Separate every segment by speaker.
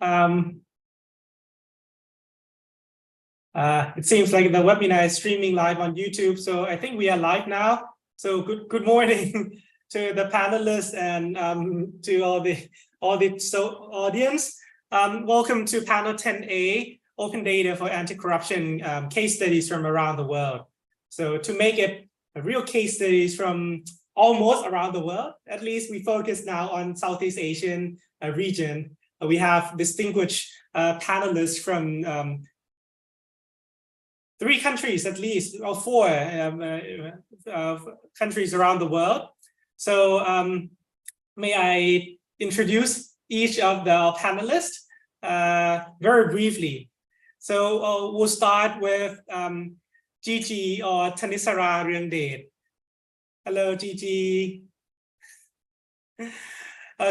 Speaker 1: Um, it seems like the webinar is streaming live on YouTube, so I think we are live now. So good morning to the panelists and to all the audience. Welcome to panel 10A, Open Data for Anti-Corruption Case Studies from around the world. So to make it a real case studies from almost around the world, at least we focus now on Southeast Asian region. We have distinguished panelists from 3 countries at least, or 4 countries around the world. So may I introduce each of the panelists very briefly. So we'll start with Gigi or Tanisara Ryangdet. Hello, Gigi.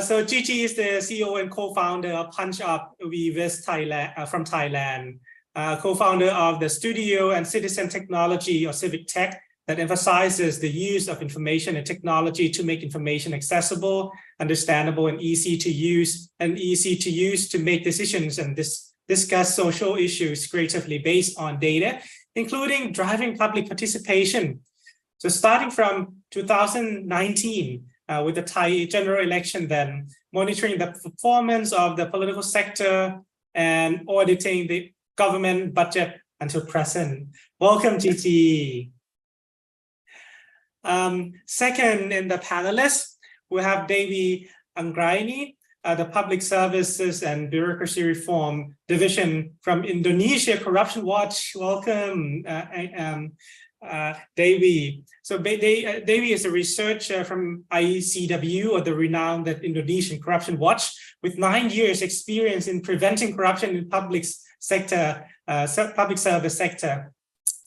Speaker 1: So Gigi is the CEO and co-founder of Punch Up Weavers Thailand from Thailand. Co-founder of the Studio and Citizen Technology or Civic Tech that emphasizes the use of information and technology to make information accessible, understandable, and easy to use to make decisions and discuss social issues creatively based on data, including driving public participation. So starting from 2019, with the Thai general election, then monitoring the performance of the political sector and auditing the government budget until present. Welcome, Gigi. Second in the panelists, we have Devi Anggraini, the Public Services and Bureaucracy Reform Division from Indonesia Corruption Watch. Welcome, Devi. So Devi is a researcher from ICW, or the renowned Indonesian Corruption Watch, with 9 years experience in preventing corruption in public service sector.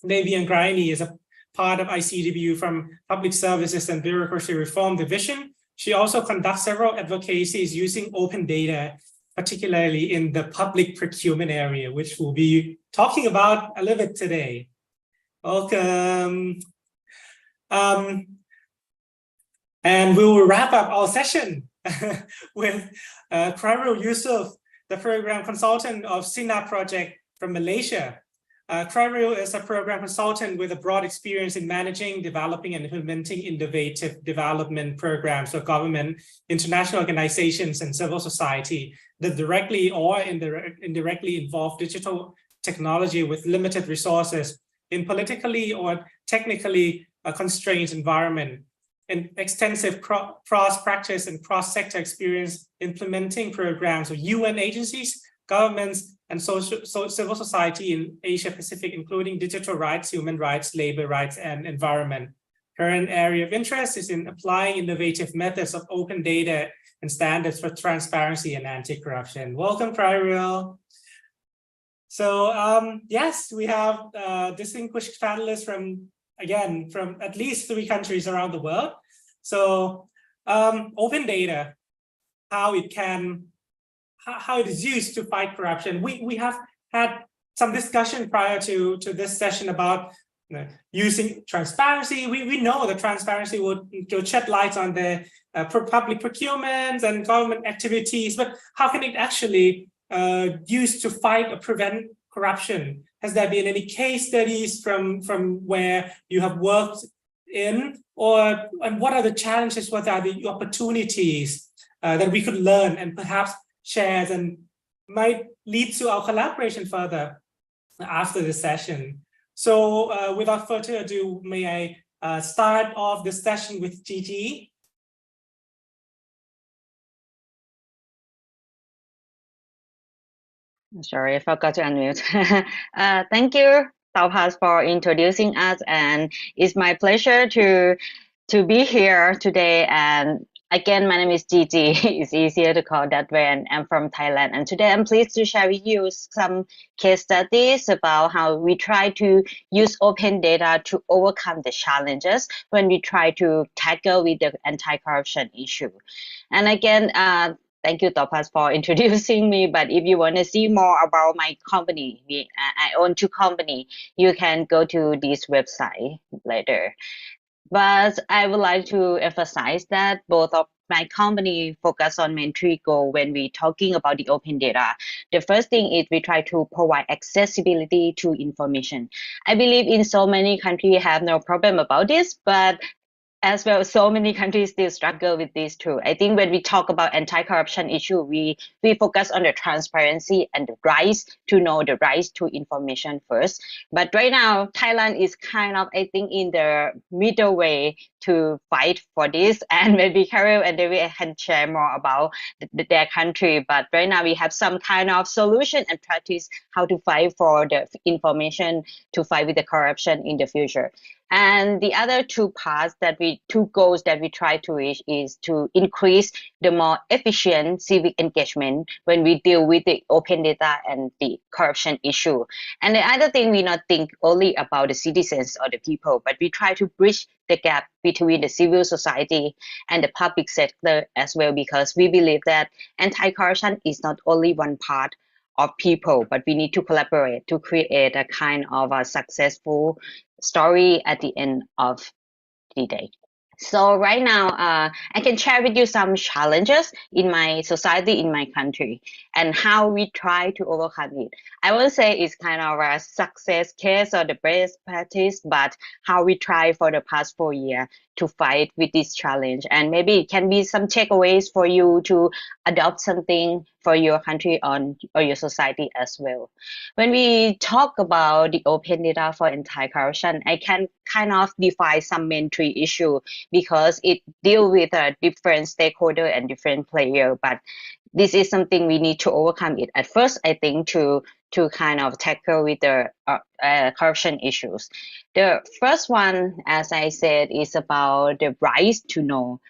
Speaker 1: Devi Anggraini is a part of ICW from Public Services and Bureaucracy Reform Division. She also conducts several advocacies using open data, particularly in the public procurement area, which we'll be talking about a little bit today. Welcome. And we will wrap up our session with Khairul Yusuf, the program consultant of SINA project from Malaysia. Khairul is a program consultant with a broad experience in managing, developing, and implementing innovative development programs for government, international organizations, and civil society that directly or indirectly involve digital technology with limited resources in politically or technically constrained environment, and extensive cross-practice and cross-sector experience implementing programs of UN agencies, governments, and civil society in Asia Pacific, including digital rights, human rights, labor rights, and environment. Current area of interest is in applying innovative methods of open data and standards for transparency and anti-corruption. Welcome, Khairul. So yes, we have distinguished panelists from at least 3 countries around the world. So open data, how it is used to fight corruption. We have had some discussion prior to this session about using transparency. We know that transparency would shed light on the public procurement and government activities, but how can it actually used to fight or prevent corruption? Has there been any case studies from where you have worked in, and what are the challenges, what are the opportunities that we could learn and perhaps share and might lead to our collaboration further after the session? So without further ado, may I start off this session with Gigi.
Speaker 2: Sorry, I forgot to unmute. Thank you, Taupas, for introducing us, and it's my pleasure to be here today. And again, my name is Gigi. It's easier to call that way, and I'm from Thailand. And today I'm pleased to share with you some case studies about how we try to use open data to overcome the challenges when we try to tackle with the anti-corruption issue. And again, thank you, Taupas, for introducing me. But if you want to see more about my company, I own 2 companies, you can go to this website later. But I would like to emphasize that both of my company focus on main three goal when we talking about the open data. The first thing is we try to provide accessibility to information. I believe in so many countries have no problem about this, but as well, so many countries still struggle with this too. I think when we talk about anti-corruption issue, we focus on the transparency and the rights to know, the rights to information first. But right now, Thailand is kind of, I think, in the middle way to fight for this. And maybe Carol and David can share more about their country. But right now, we have some kind of solution and practice how to fight for the information to fight with the corruption in the future. And the other two goals that we try to reach is to increase the more efficient civic engagement when we deal with the open data and the corruption issue. And the other thing, we not think only about the citizens or the people, but we try to bridge the gap between the civil society and the public sector as well, because we believe that anti-corruption is not only one part of people, but we need to collaborate to create a kind of a successful story at the end of the day. So right now, I can share with you some challenges in my society, in my country, and how we try to overcome it. I won't say it's kind of a success case or the best practice, but how we try for the past 4 years to fight with this challenge. And maybe it can be some takeaways for you to adopt something for your country or your society as well. When we talk about the open data for anti-corruption, I can kind of define some main three issues because it deals with a different stakeholder and different player. But this is something we need to overcome it. At first, I think to kind of tackle with the corruption issues. The first one, as I said, is about the rights to know.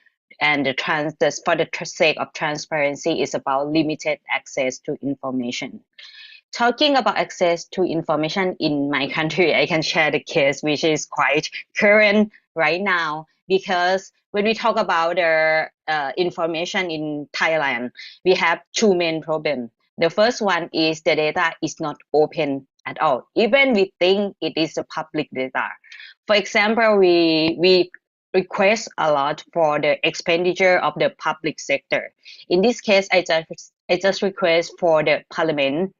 Speaker 2: And for the sake of transparency, is about limited access to information. Talking about access to information in my country, I can share the case which is quite current right now, because when we talk about the information in Thailand, we have two main problems. The first one is the data is not open at all. Even we think it is a public data. For example, we request a lot for the expenditure of the public sector. In this case, I just request for the parliament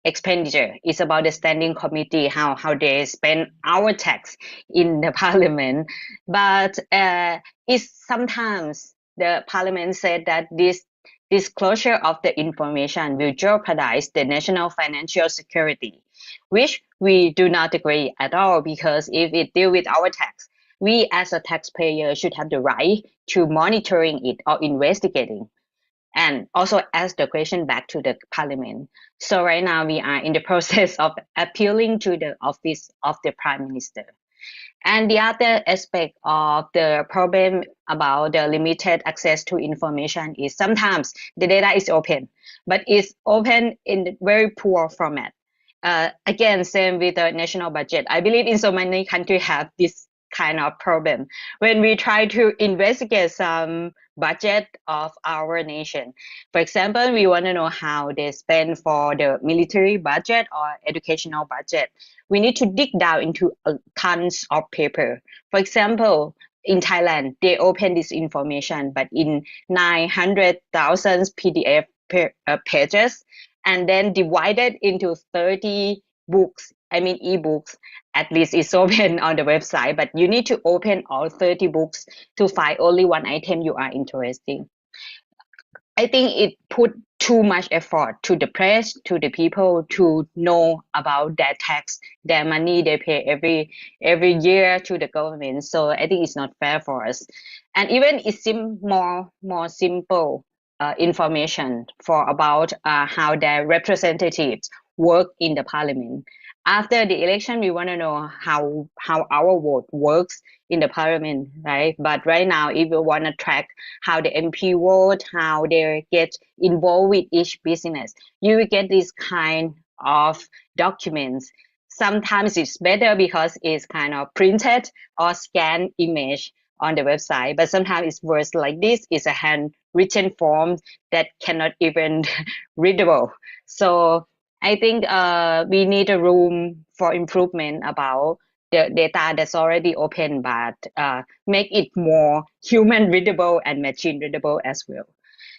Speaker 2: expenditure. It's about the standing committee, how they spend our tax in the parliament. But it's sometimes the parliament said that this disclosure of the information will jeopardize the national financial security, which we do not agree at all, because if it deal with our tax, we as a taxpayer should have the right to monitoring it or investigating and also ask the question back to the parliament. So right now we are in the process of appealing to the office of the prime minister. And the other aspect of the problem about the limited access to information is sometimes the data is open, but it's open in very poor format. Again, same with the national budget. I believe in so many countries have this kind of problem. When we try to investigate some budget of our nation, for example, we want to know how they spend for the military budget or educational budget. We need to dig down into tons of paper. For example, in Thailand, they open this information, but in 900,000 PDF pages, and then divided into 30 books. I mean, ebooks. At least it's open on the website, but you need to open all 30 books to find only one item you are interested. I think it put too much effort to the press, to the people to know about their tax, their money they pay every year to the government. So I think it's not fair for us. And even it's more simple information for about how their representatives work in the parliament. After the election, we want to know how our vote works in the parliament, right? But right now, if you want to track how the MP vote, how they get involved with each business, you will get this kind of documents. Sometimes it's better because it's kind of printed or scanned image on the website, but sometimes it's worse like this. It's a handwritten form that cannot even readable. So I think we need a room for improvement about the data that's already open, but make it more human readable and machine readable as well.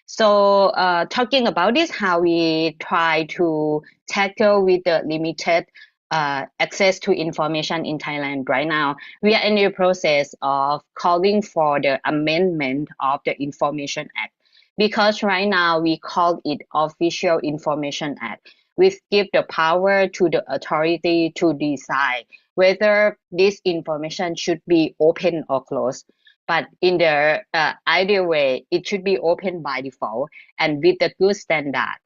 Speaker 2: So talking about this, how we try to tackle with the limited access to information in Thailand right now, we are in the process of calling for the amendment of the Information Act. Because right now we call it Official Information Act, which give the power to the authority to decide whether this information should be open or closed. But in the ideal way, it should be open by default and with a good standard,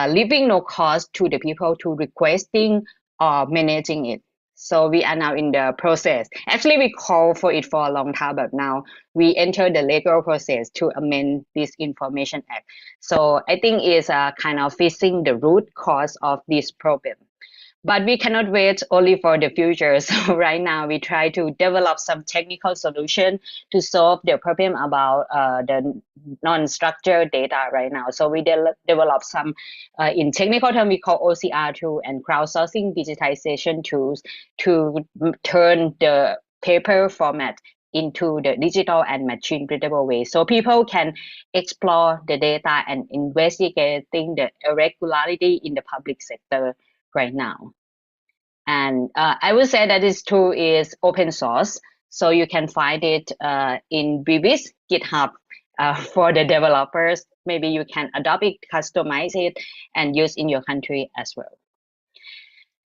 Speaker 2: leaving no cost to the people to requesting or managing it. So we are now in the process. Actually, we call for it for a long time, but now we enter the legal process to amend this Information Act. So I think it's kind of fixing the root cause of this problem. But we cannot wait only for the future. So right now we try to develop some technical solution to solve the problem about the non-structured data right now. So we develop some, in technical term, we call OCR tool and crowdsourcing digitization tools to turn the paper format into the digital and machine readable way. So people can explore the data and investigating the irregularity in the public sector right now. And I would say that this tool is open source, so you can find it in Vivis GitHub for the developers. Maybe you can adopt it, customize it, and use in your country as well.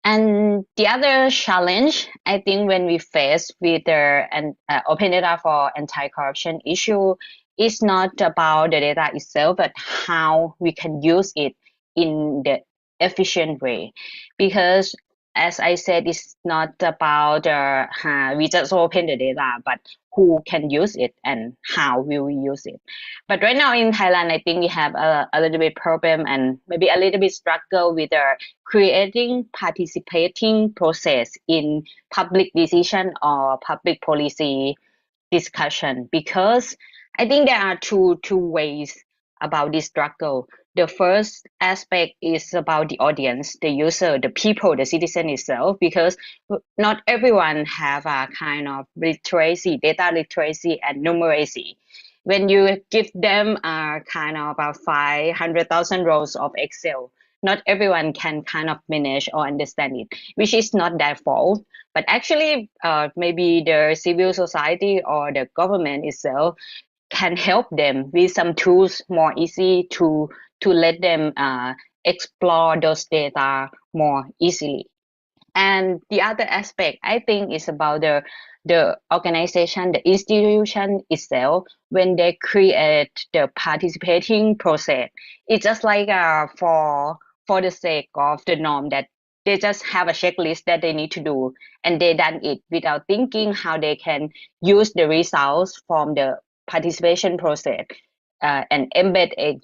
Speaker 2: And the other challenge, I think, when we face with the open data for anti-corruption issue, is not about the data itself, but how we can use it in the efficient way. Because as I said, it's not about we just open the data, but who can use it and how will we use it. But right now in Thailand, I think we have a little bit problem and maybe a little bit struggle with creating participating process in public decision or public policy discussion, because I think there are two ways about this struggle. The first aspect is about the audience, the user, the people, the citizen itself, because not everyone have a kind of literacy, data literacy and numeracy. When you give them a kind of about 500,000 rows of Excel, not everyone can kind of manage or understand it, which is not their fault. But actually, maybe the civil society or the government itself can help them with some tools more easy to let them explore those data more easily. And the other aspect, I think, is about the organization, the institution itself, when they create the participating process. It's just like for the sake of the norm that they just have a checklist that they need to do, and they done it without thinking how they can use the results from the participation process and embed it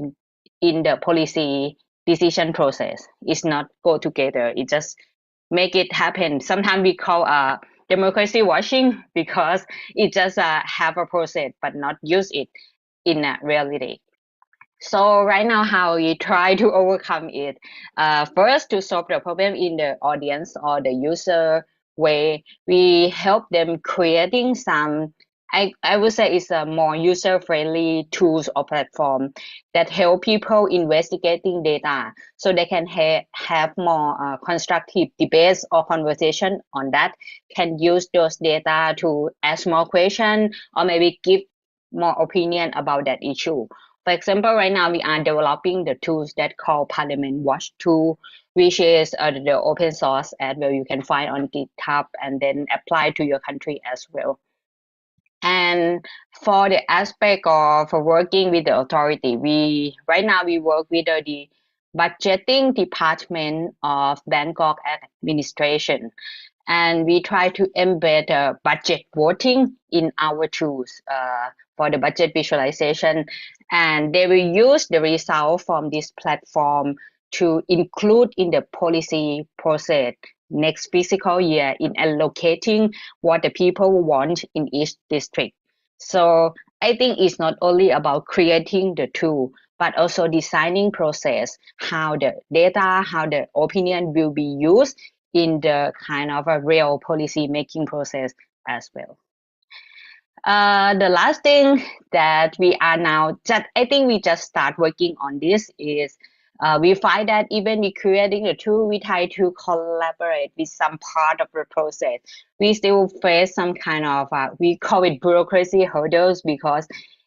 Speaker 2: in the policy decision process. It's not go together. It just make it happen. Sometimes we call democracy washing, because it just have a process but not use it in reality. So right now, how we try to overcome it? First, to solve the problem in the audience or the user way, we help them creating some, I would say it's a more user-friendly tools or platform that help people investigating data, so they can have more constructive debates or conversation on that, can use those data to ask more questions or maybe give more opinion about that issue. For example, right now we are developing the tools that called Parliament Watch tool, which is the open source as well. You can find on GitHub and then apply to your country as well. And for the aspect of working with the authority, right now we work with the budgeting department of Bangkok administration, and we try to embed budget voting in our tools for the budget visualization, and they will use the result from this platform to include in the policy process next fiscal year in allocating what the people want in each district. So I think it's not only about creating the tool, but also designing process, how the data, how the opinion will be used in the kind of a real policy making process as well. The last thing that we are now I think we just start working on this is we find that even we creating the tool, we try to collaborate with some part of the process. We still face some kind of we call it bureaucracy hurdles, because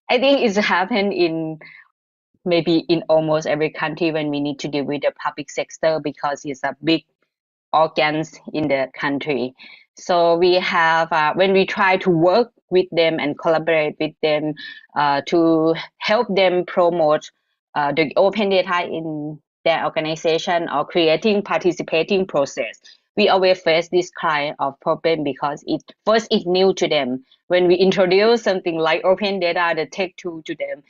Speaker 2: I think it's happened in maybe in almost every country when we need to deal with the public sector, because it's a big organs in the country. So we have when we try to work with them and collaborate with them to help them promote the open data in their organization or creating participating process, we always face this kind of problem, because it's new to them. When we introduce something like open data, the tech tool to them,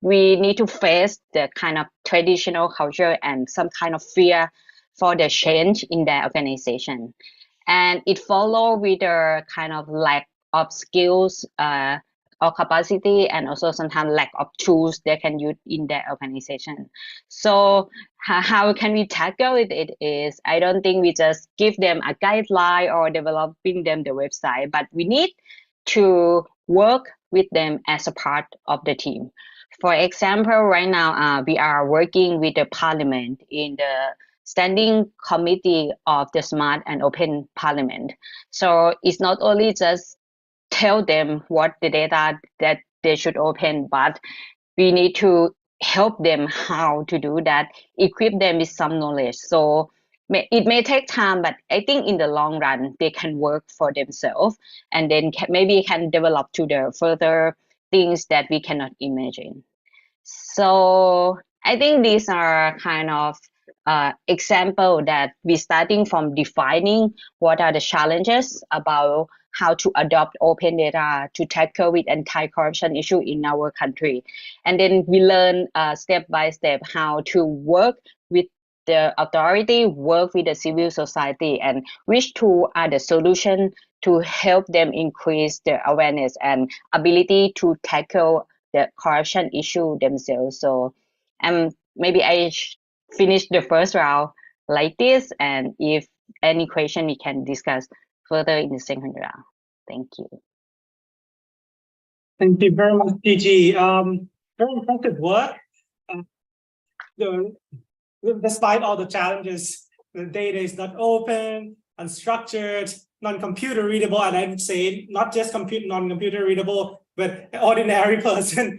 Speaker 2: we need to face the kind of traditional culture and some kind of fear for the change in their organization. And it follow with a kind of lack of skills or capacity, and also sometimes lack of tools they can use in their organization. So how can we tackle it? It is, I don't think we just give them a guideline or developing them the website, but we need to work with them as a part of the team. For example, right now we are working with the parliament in the standing committee of the smart and open parliament. So it's not only just tell them what the data that they should open, but we need to help them how to do that, equip them with some knowledge. So it may take time, but I think in the long run, they can work for themselves, and then maybe can develop to the further things that we cannot imagine. So I think these are kind of example that we starting from defining what are the challenges about how to adopt open data to tackle with anti-corruption issue in our country. And then we learn step by step how to work with the authority, work with the civil society, and which tool are the solution to help them increase their awareness and ability to tackle the corruption issue themselves. So maybe I finish the first round like this, and if any question we can discuss further in the second round. Thank you.
Speaker 1: Thank you very much, Gigi. Very impressive work. Despite all the challenges, the data is not open, unstructured, non-computer readable, and I would say not just non-computer readable, but an ordinary person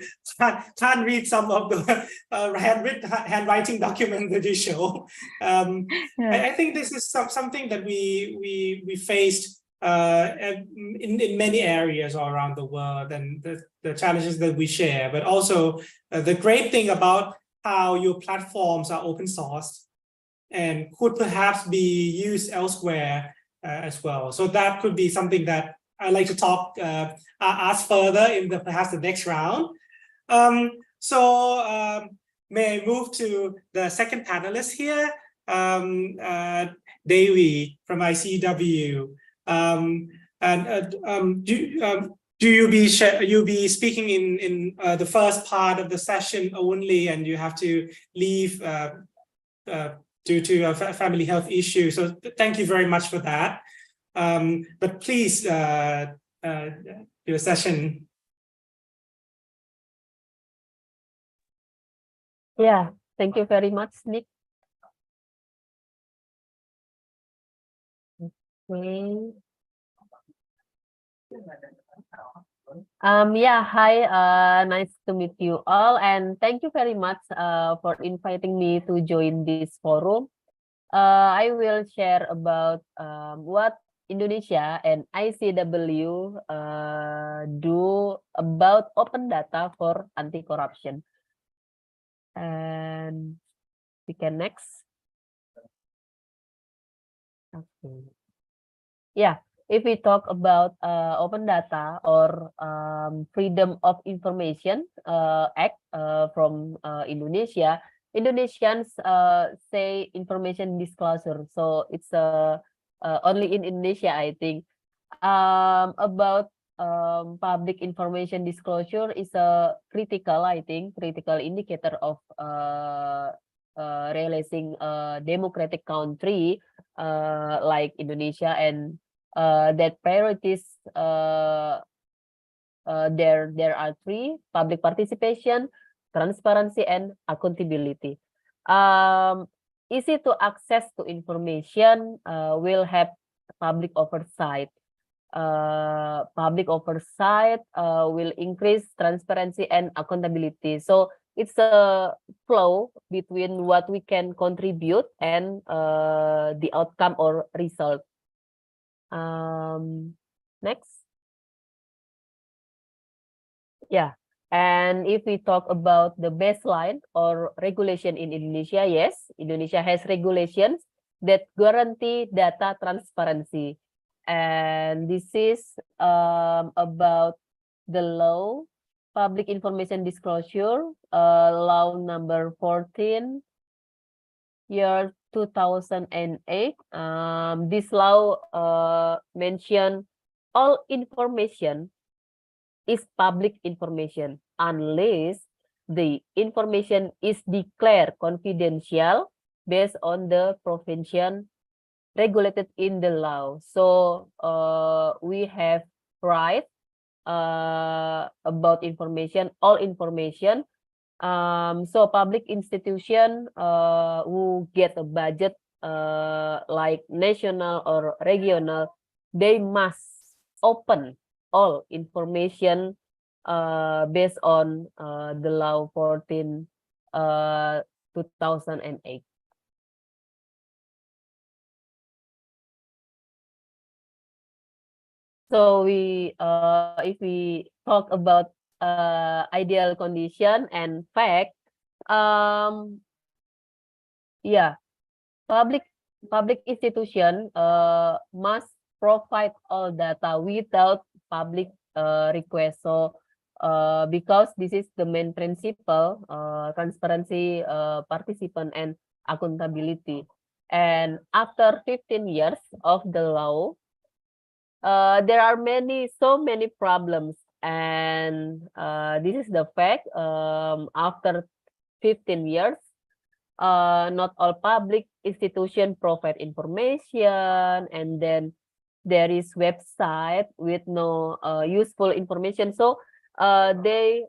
Speaker 1: can't read some of the handwriting documents that you show. I think this is something that we faced in many areas all around the world, and the challenges that we share, but also the great thing about how your platforms are open source and could perhaps be used elsewhere as well. So that could be something that I'd like to talk, ask further in perhaps the next round. May I move to the second panelist here, Davey from ICW. Do you be speaking in the first part of the session only, and you have to leave due to a family health issue? So thank you very much for that. But please do a session.
Speaker 3: Yeah, thank you very much, Nick. Okay. Yeah, hi, nice to meet you all, and thank you very much for inviting me to join this forum. I will share about what Indonesia and ICW do about open data for anti-corruption. And we can next. Okay. Yeah. If we talk about open data or Freedom of Information Act from Indonesia, Indonesians say information disclosure. So it's only in Indonesia, I think. About public information disclosure is a critical, I think, critical indicator of realizing a democratic country. like Indonesia, and that priorities there are three: public participation, transparency, and accountability. Easy to access to information will have public oversight. Public oversight will increase transparency and accountability. So it's a flow between what we can contribute and the outcome or result. Next. Yeah. And if we talk about the baseline or regulation in Indonesia, yes, Indonesia has regulations that guarantee data transparency. And this is about the law, Public Information Disclosure, law number 14, year 2008. This law mentioned all information is public information unless the information is declared confidential based on the provision regulated in the law. So we have right about information, all information. So public institution who get a budget like national or regional, they must open all information based on the law 14 2008. So if we talk about ideal condition and fact, yeah, public institution must provide all data without public request. So because this is the main principle, transparency, participant, and accountability. And after 15 years of the law, there are so many problems, and this is the fact. After 15 years, not all public institution provide information, and then there is website with no useful information. So they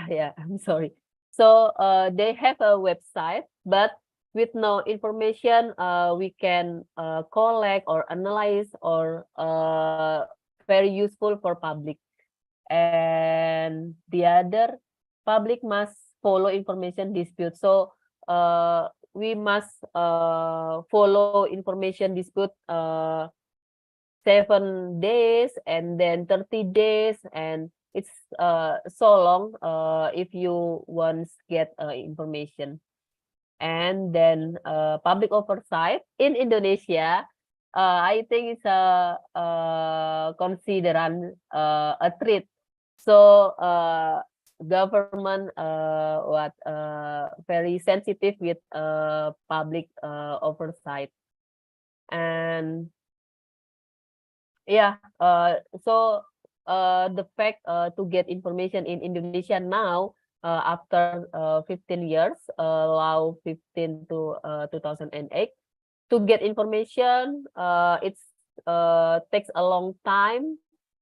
Speaker 3: yeah, I'm sorry. So they have a website, but with no information we can collect or analyze or very useful for public. And the other, public must follow information dispute. So we must follow information dispute 7 days and then 30 days, and it's so long if you once get information. And then public oversight in Indonesia, I think it's considered a threat. So government very sensitive with public oversight. And yeah, so the fact to get information in Indonesia now after 15 years, law 15 to 2008, to get information, it's takes a long time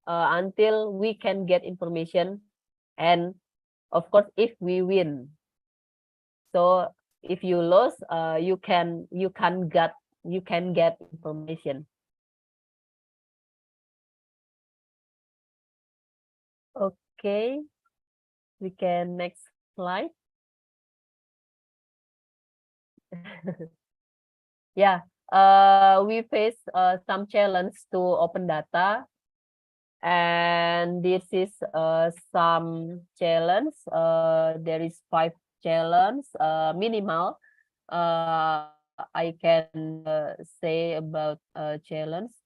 Speaker 3: until we can get information, and of course if we win. So if you lose, you can get information. Okay, we can next slide. Yeah, we face some challenge to open data, and this is some challenge. There is 5 challenge minimal. I can say about challenge.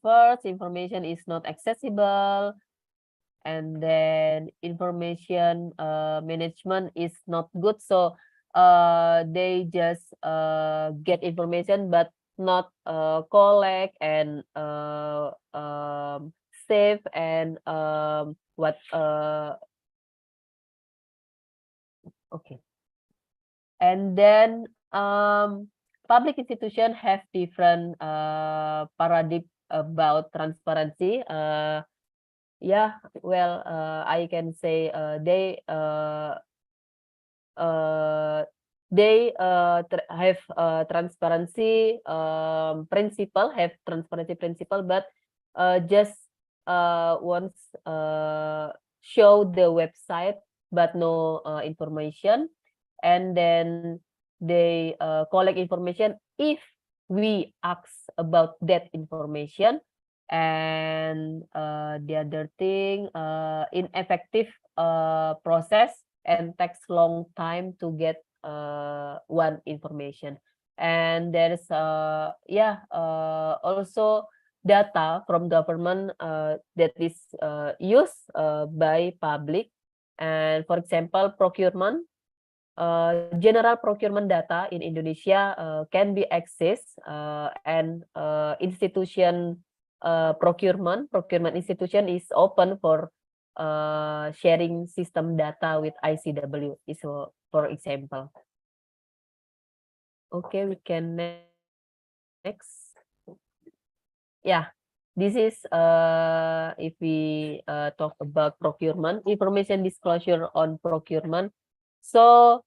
Speaker 3: First, information is not accessible, and then information management is not good. So they just get information but not collect and save and what okay. And then public institutions have different paradigm about transparency. Yeah, well, I can say they have transparency principle, but just once show the website but no information, and then they collect information if we ask about that information. And the other thing, ineffective process and takes long time to get one information. And there's also data from government that is used by public. And for example, procurement, general procurement data in Indonesia can be accessed, and institution procurement institution is open for sharing system data with ICW, is for example. Okay, we can next. Yeah, this is if we talk about procurement, information disclosure on procurement. So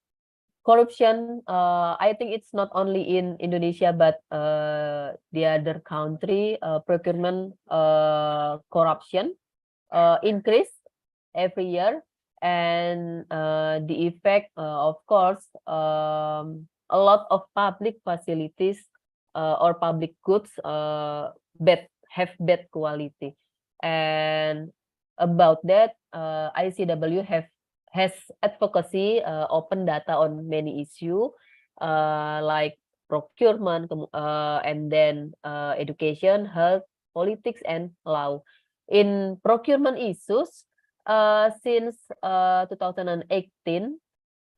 Speaker 3: corruption, I think it's not only in Indonesia, but the other country, procurement corruption increase every year. And the effect, of course, a lot of public facilities or public goods have bad quality. And about that, ICW has advocacy, open data on many issue, like procurement, and then education, health, politics, and law. In procurement issues, since 2018,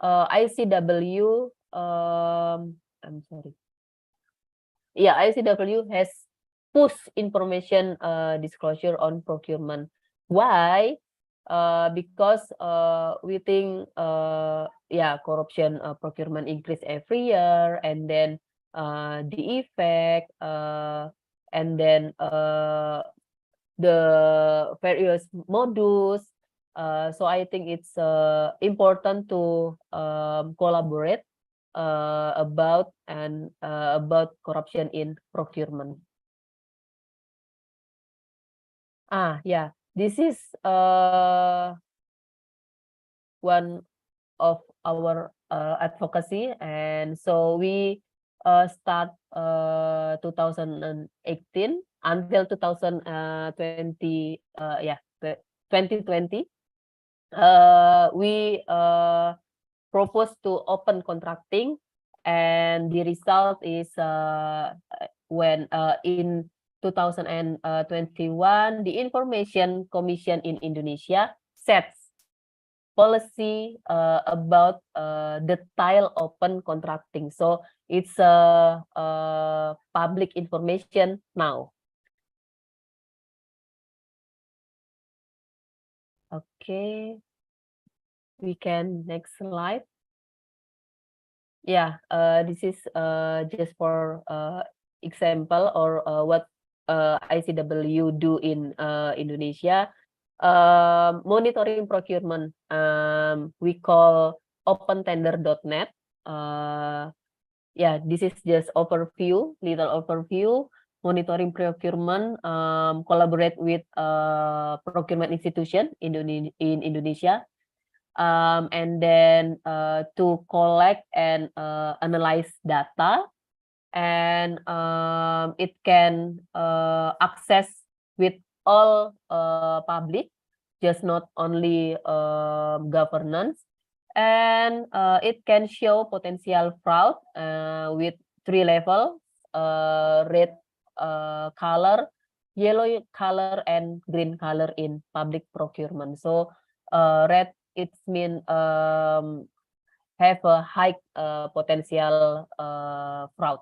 Speaker 3: ICW, I'm sorry. Yeah, ICW has pushed information disclosure on procurement. Why? Because we think corruption procurement increase every year, and then the effect, and then the various modus. So I think it's important to collaborate about corruption in procurement. Yeah, this is one of our advocacy, and so we start 2018 until 2020. 2020. We propose to open contracting, and the result is when in 2021, the Information Commission in Indonesia sets policy about detail open contracting. So it's public information now. Okay, we can next slide. Yeah, this is just for example, or what ICW do in Indonesia. Monitoring procurement, we call opentender.net. Yeah, this is just little overview. Monitoring procurement, collaborate with procurement institution in Indonesia, and then to collect and analyze data, and it can access with all public, just not only governance. And it can show potential fraud with 3 levels, red color, yellow color, and green color in public procurement. So red, it's mean have a high potential fraud.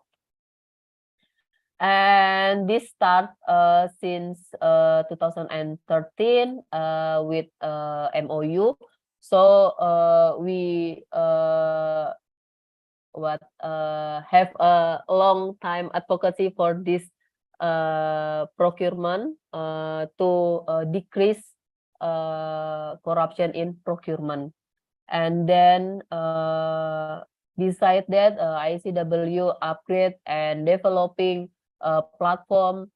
Speaker 3: And this start since 2013 with MOU. So we have a long time advocacy for this procurement to decrease corruption in procurement. And then beside that, ICW upgrade and developing a platform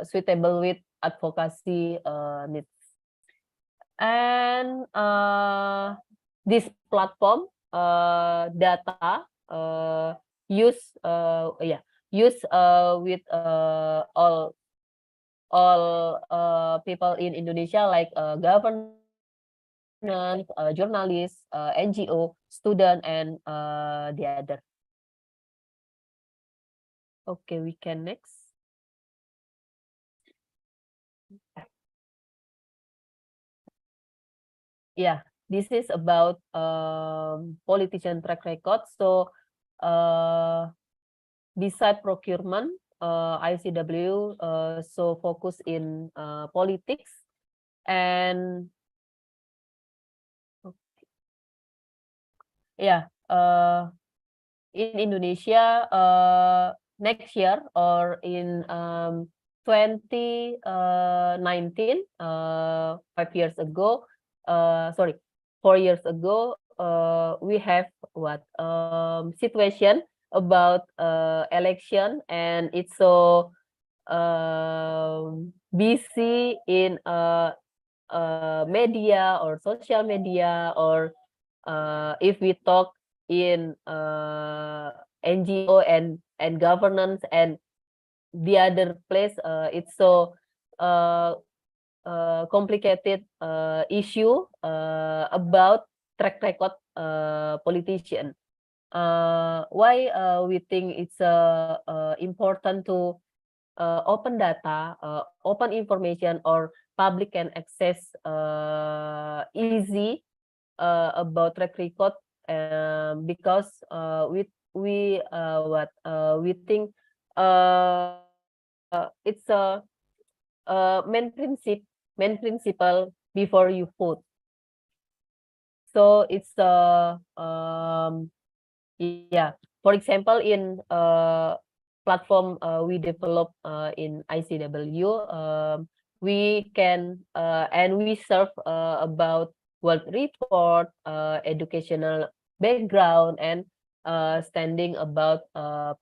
Speaker 3: suitable with advocacy needs. And this platform data use with all people in Indonesia, like government, journalists, NGO, student, and the other. Okay, we can next. Yeah, this is about politician track record. So beside procurement, ICW so focus in politics, and yeah, in Indonesia next year or in 2019, 5 years ago, sorry, 4 years ago, we have what situation about election, and it's so busy in media or social media, or if we talk in NGO and governance and the other place, it's so complicated issue about track record politician. Why we think it's important to open data, open information, or public can access easy about track record, because we think it's a main principle before you vote. So it's yeah. For example, in platform we develop in ICW, we can and we serve about world report, educational background, and standing about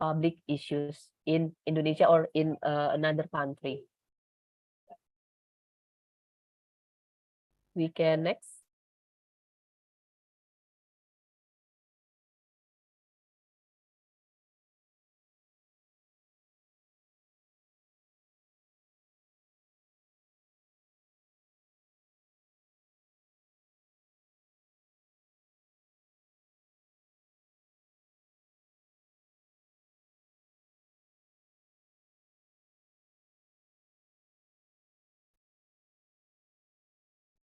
Speaker 3: public issues in Indonesia or in another country. We can next.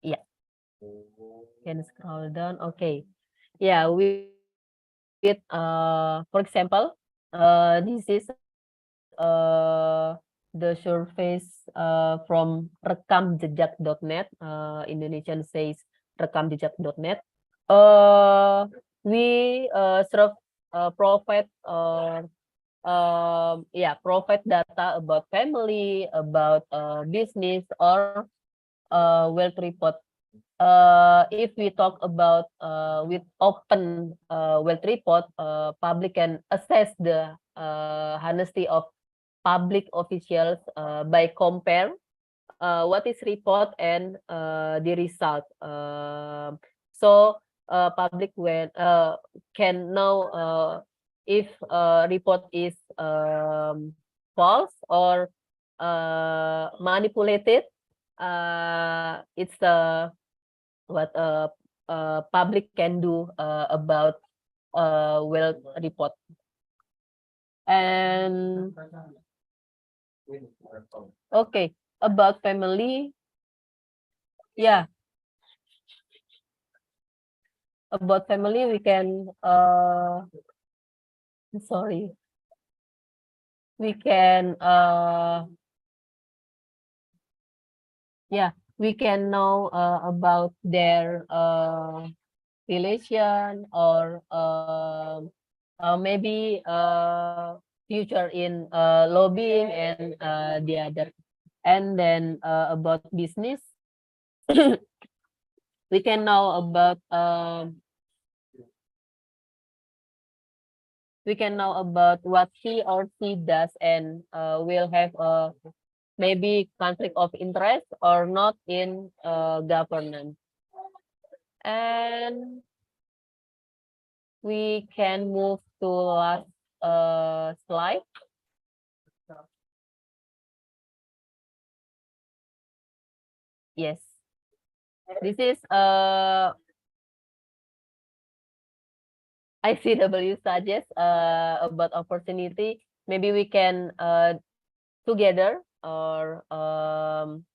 Speaker 3: Yeah, can scroll down. Okay, yeah, with for example, this is the surface from rekamjejak.net. Indonesian says rekamjejak.net. We serve provide provide data about family, about business, or wealth report. If we talk about with open wealth report, public can assess the honesty of public officials by compare what is report and the result. So public can know if report is false or manipulated. It's what public can do about wealth report. And okay, about family, yeah, about family we can sorry, we can yeah, we can know about their relation or maybe future in lobbying and the other. And then about business, we can know about what he or she does, and will have maybe conflict of interest or not in governance. And we can move to last slide. Yes, this is ICW suggest about opportunity. Maybe we can together, or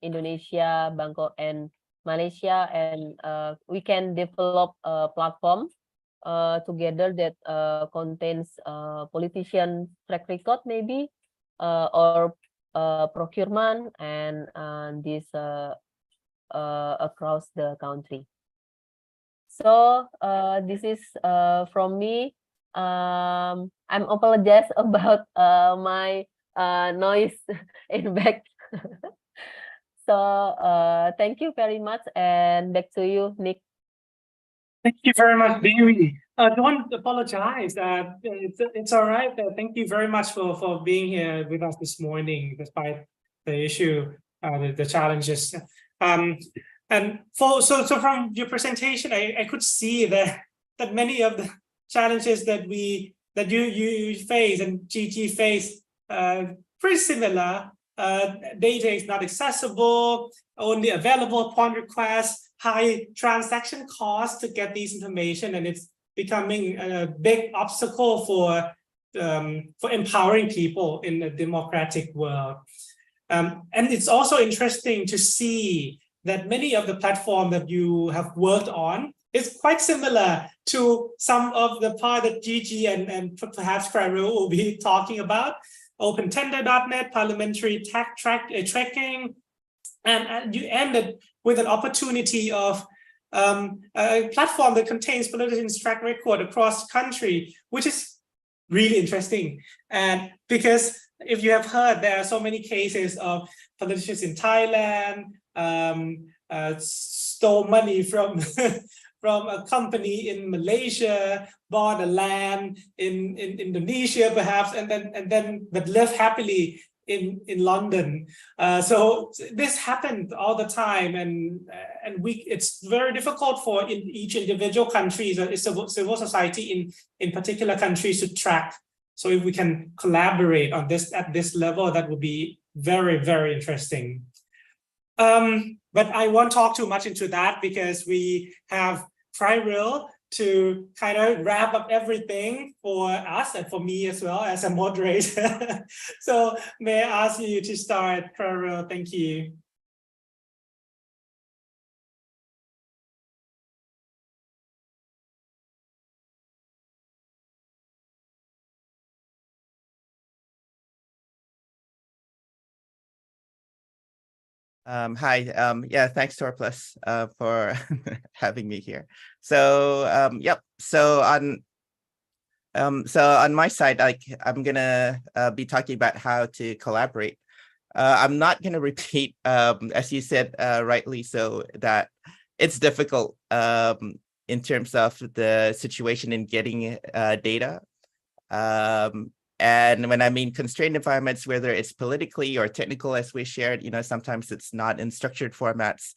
Speaker 3: Indonesia, Bangkok, and Malaysia, and we can develop a platform together that contains politician track record, maybe, or procurement, and this across the country. So this is from me. I'm apologize about my noise in back. So thank you very much, and back to you, Nick.
Speaker 1: Thank you very much, Dewi. Don't apologize. It's all right. Thank you very much for being here with us this morning, despite the issue, the challenges. And so from your presentation, I could see that many of the challenges that you face and GG face pretty similar. Data is not accessible, only available upon request, high transaction costs to get these information, and it's becoming a big obstacle for empowering people in a democratic world. And it's also interesting to see that many of the platforms that you have worked on is quite similar to some of the part that Gigi and perhaps Farrell will be talking about. OpenTender.net, parliamentary tracking, and you ended with an opportunity of a platform that contains politicians' track record across country, which is really interesting. And because if you have heard, there are so many cases of politicians in Thailand stole money from from a company in Malaysia, bought a land in Indonesia, perhaps, and then but live happily in London. So this happened all the time, and it's very difficult for each individual countries, civil society in particular countries to track. So if we can collaborate on this at this level, that would be very, very interesting. But I won't talk too much into that because we have Cyril to kind of wrap up everything for us and for me as well as a moderator. So may I ask you to start, Cyril? Thank you.
Speaker 4: Hi, yeah, thanks Torplus for having me here. So yep, so on my side, like I'm gonna be talking about how to collaborate. I'm not gonna repeat, as you said rightly, so that it's difficult in terms of the situation in getting data. And when I mean constrained environments, whether it's politically or technical, as we shared, you know, sometimes it's not in structured formats.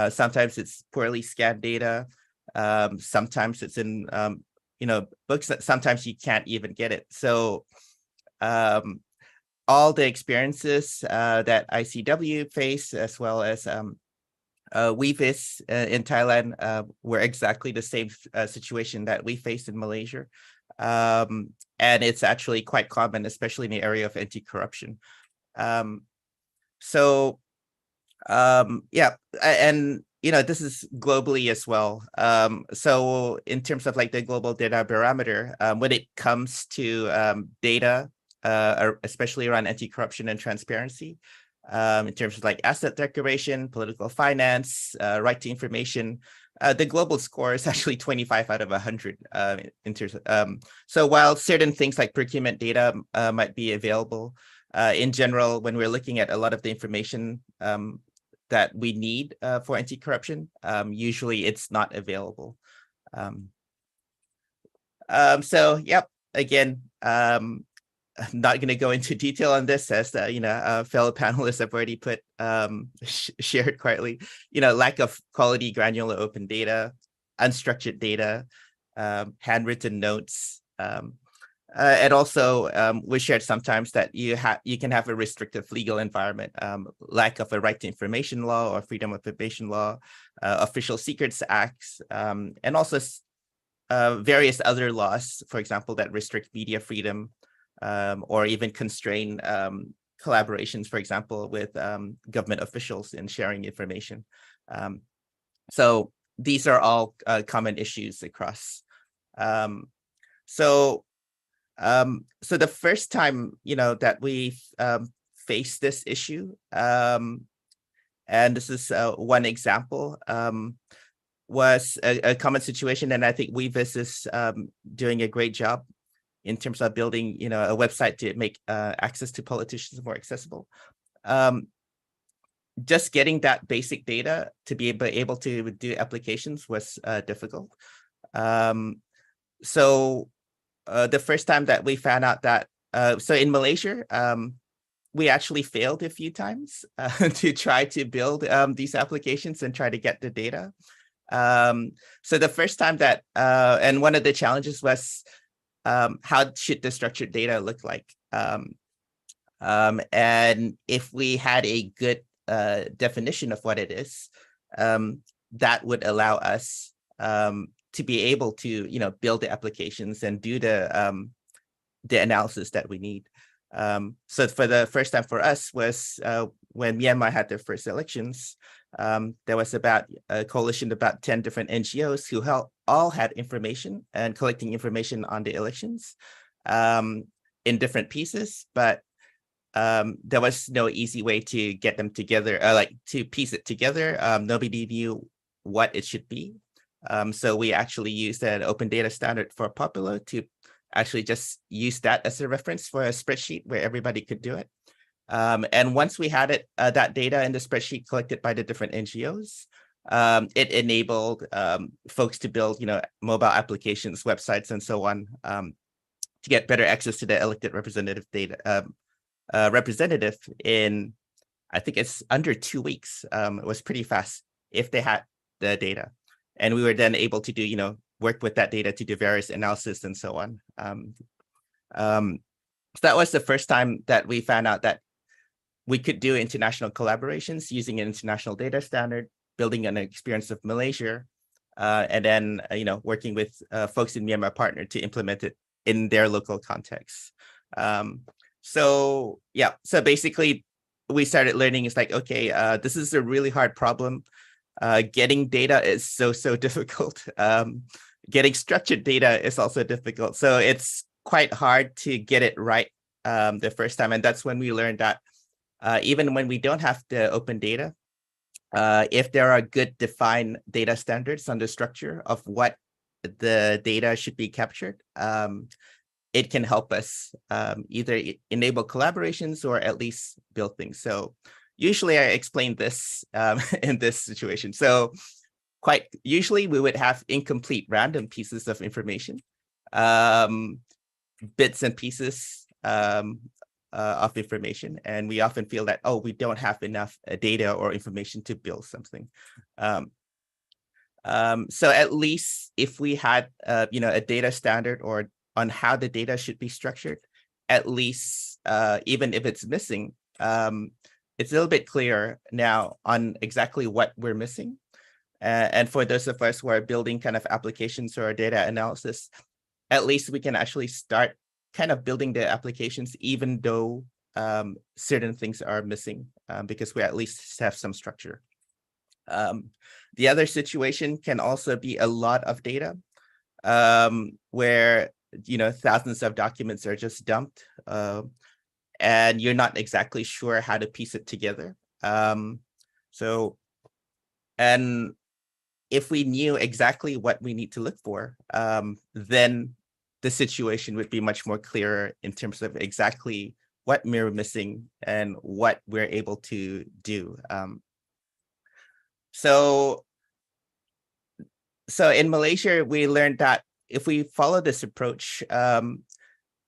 Speaker 4: Sometimes it's poorly scanned data. Sometimes it's in, you know, books that sometimes you can't even get it. So all the experiences that ICW faced, as well as we faced in Thailand, were exactly the same situation that we faced in Malaysia. And it's actually quite common, especially in the area of anti-corruption. So yeah, and you know, this is globally as well. So in terms of like the global data barometer, when it comes to data, especially around anti-corruption and transparency, in terms of like asset declaration, political finance, right to information, the global score is actually 25 out of 100. So while certain things like procurement data might be available, in general, when we're looking at a lot of the information that we need for anti-corruption, usually it's not available. So, yep, again, I'm not going to go into detail on this, as fellow panelists have already shared quietly. Lack of quality granular open data, unstructured data, handwritten notes, and also we shared sometimes that you can have a restrictive legal environment, lack of a right to information law or freedom of information law, official secrets acts, and also various other laws, for example, that restrict media freedom, or even constrain collaborations, for example, with government officials in sharing information. So these are all common issues across. So the first time, that we faced this issue, and this is one example, was a common situation, and I think Weavis is doing a great job in terms of building, a website to make access to politicians more accessible. Just getting that basic data to be able to do applications was difficult. So the first time that we found out that, so in Malaysia, we actually failed a few times to try to build these applications and try to get the data. So the first time that, and one of the challenges was, how should the structured data look like? And if we had a good definition of what it is, that would allow us to be able to, build the applications and do the analysis that we need. So for the first time for us was when Myanmar had their first elections. There was about a coalition of about 10 different NGOs who all had information and collecting information on the elections in different pieces, but there was no easy way to get them together, like to piece it together. Nobody knew what it should be. So we actually used an open data standard for Popular to actually just use that as a reference for a spreadsheet where everybody could do it. And once we had it, that data in the spreadsheet collected by the different NGOs, it enabled folks to build, mobile applications, websites, and so on, to get better access to the elected representative data, representative in, I think it's under 2 weeks. It was pretty fast if they had the data. And we were then able to do, work with that data to do various analysis and so on. So that was the first time that we found out that we could do international collaborations using an international data standard, building on the experience of Malaysia, and then, working with folks in Myanmar partner to implement it in their local context. So basically we started learning, it's like, okay, this is a really hard problem. Getting data is so difficult. Getting structured data is also difficult. So it's quite hard to get it right the first time. And that's when we learned that even when we don't have the open data, if there are good defined data standards on the structure of what the data should be captured, it can help us either enable collaborations or at least build things. So usually I explain this in this situation. So quite usually we would have incomplete random pieces of information, bits and pieces of information. And we often feel that, oh, we don't have enough data or information to build something. So at least if we had, a data standard or on how the data should be structured, at least even if it's missing, it's a little bit clearer now on exactly what we're missing. And for those of us who are building kind of applications or data analysis, at least we can actually start kind of building the applications, even though certain things are missing, because we at least have some structure. The other situation can also be a lot of data where, thousands of documents are just dumped and you're not exactly sure how to piece it together. And if we knew exactly what we need to look for, then the situation would be much more clearer in terms of exactly what we're missing and what we're able to do. So in Malaysia, we learned that if we follow this approach,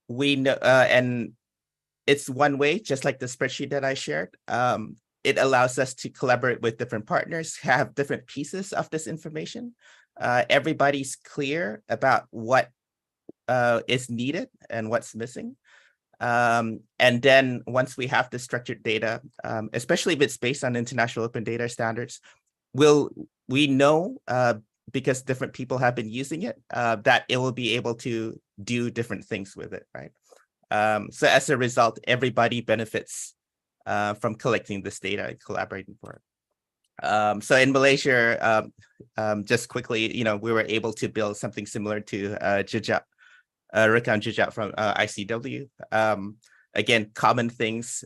Speaker 4: we know, and it's one way, just like the spreadsheet that I shared. It allows us to collaborate with different partners, have different pieces of this information. Everybody's clear about what is needed and what's missing. And then once we have the structured data, especially if it's based on international open data standards, we know, because different people have been using it, that it will be able to do different things with it, right? So as a result, everybody benefits from collecting this data and collaborating for it. So in Malaysia, just quickly, we were able to build something similar to Rekam Jejak from ICW. Again, common things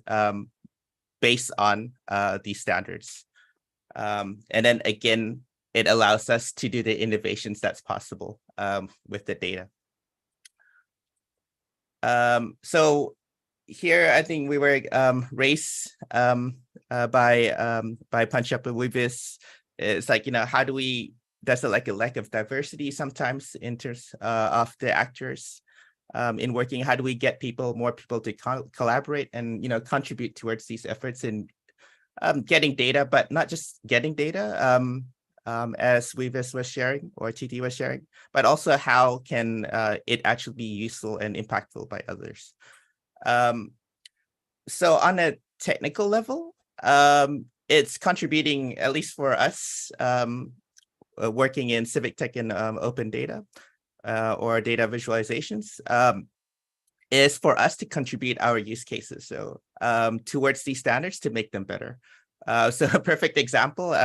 Speaker 4: based on these standards. And then again, it allows us to do the innovations that's possible with the data. So here, I think we were raised by Panchapa Wibis. It's like, how do we, there's a lack of diversity sometimes in terms of the actors in working. How do we get more people to collaborate and, contribute towards these efforts in getting data, but not just getting data, as Weavis was sharing or TT was sharing, but also how can it actually be useful and impactful by others. So on a technical level, it's contributing, at least for us, working in civic tech and open data or data visualizations, is for us to contribute our use cases. So towards these standards to make them better. So a perfect example,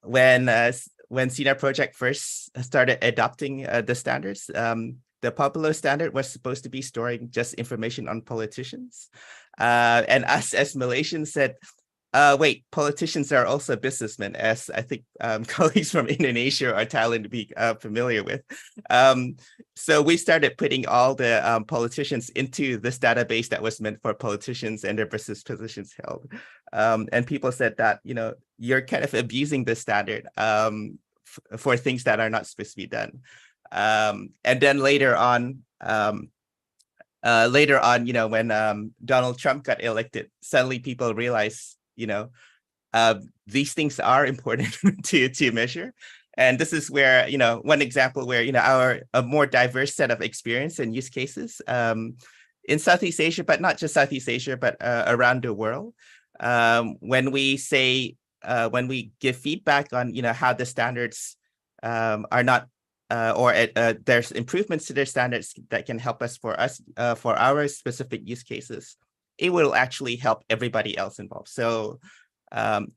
Speaker 4: when CNAP project first started adopting the standards, the Popular standard was supposed to be storing just information on politicians. And us as Malaysians said, wait, politicians are also businessmen, as I think colleagues from Indonesia or Thailand to be familiar with. So we started putting all the politicians into this database that was meant for politicians and their business positions held. And people said that, you're kind of abusing the standard for things that are not supposed to be done. And then later on, when Donald Trump got elected, suddenly people realized, these things are important to measure. And this is where, one example where, a more diverse set of experience and use cases in Southeast Asia, but not just Southeast Asia, but around the world. When we give feedback on, how the standards are not, there's improvements to their standards that can help us for our specific use cases, it will actually help everybody else involved. So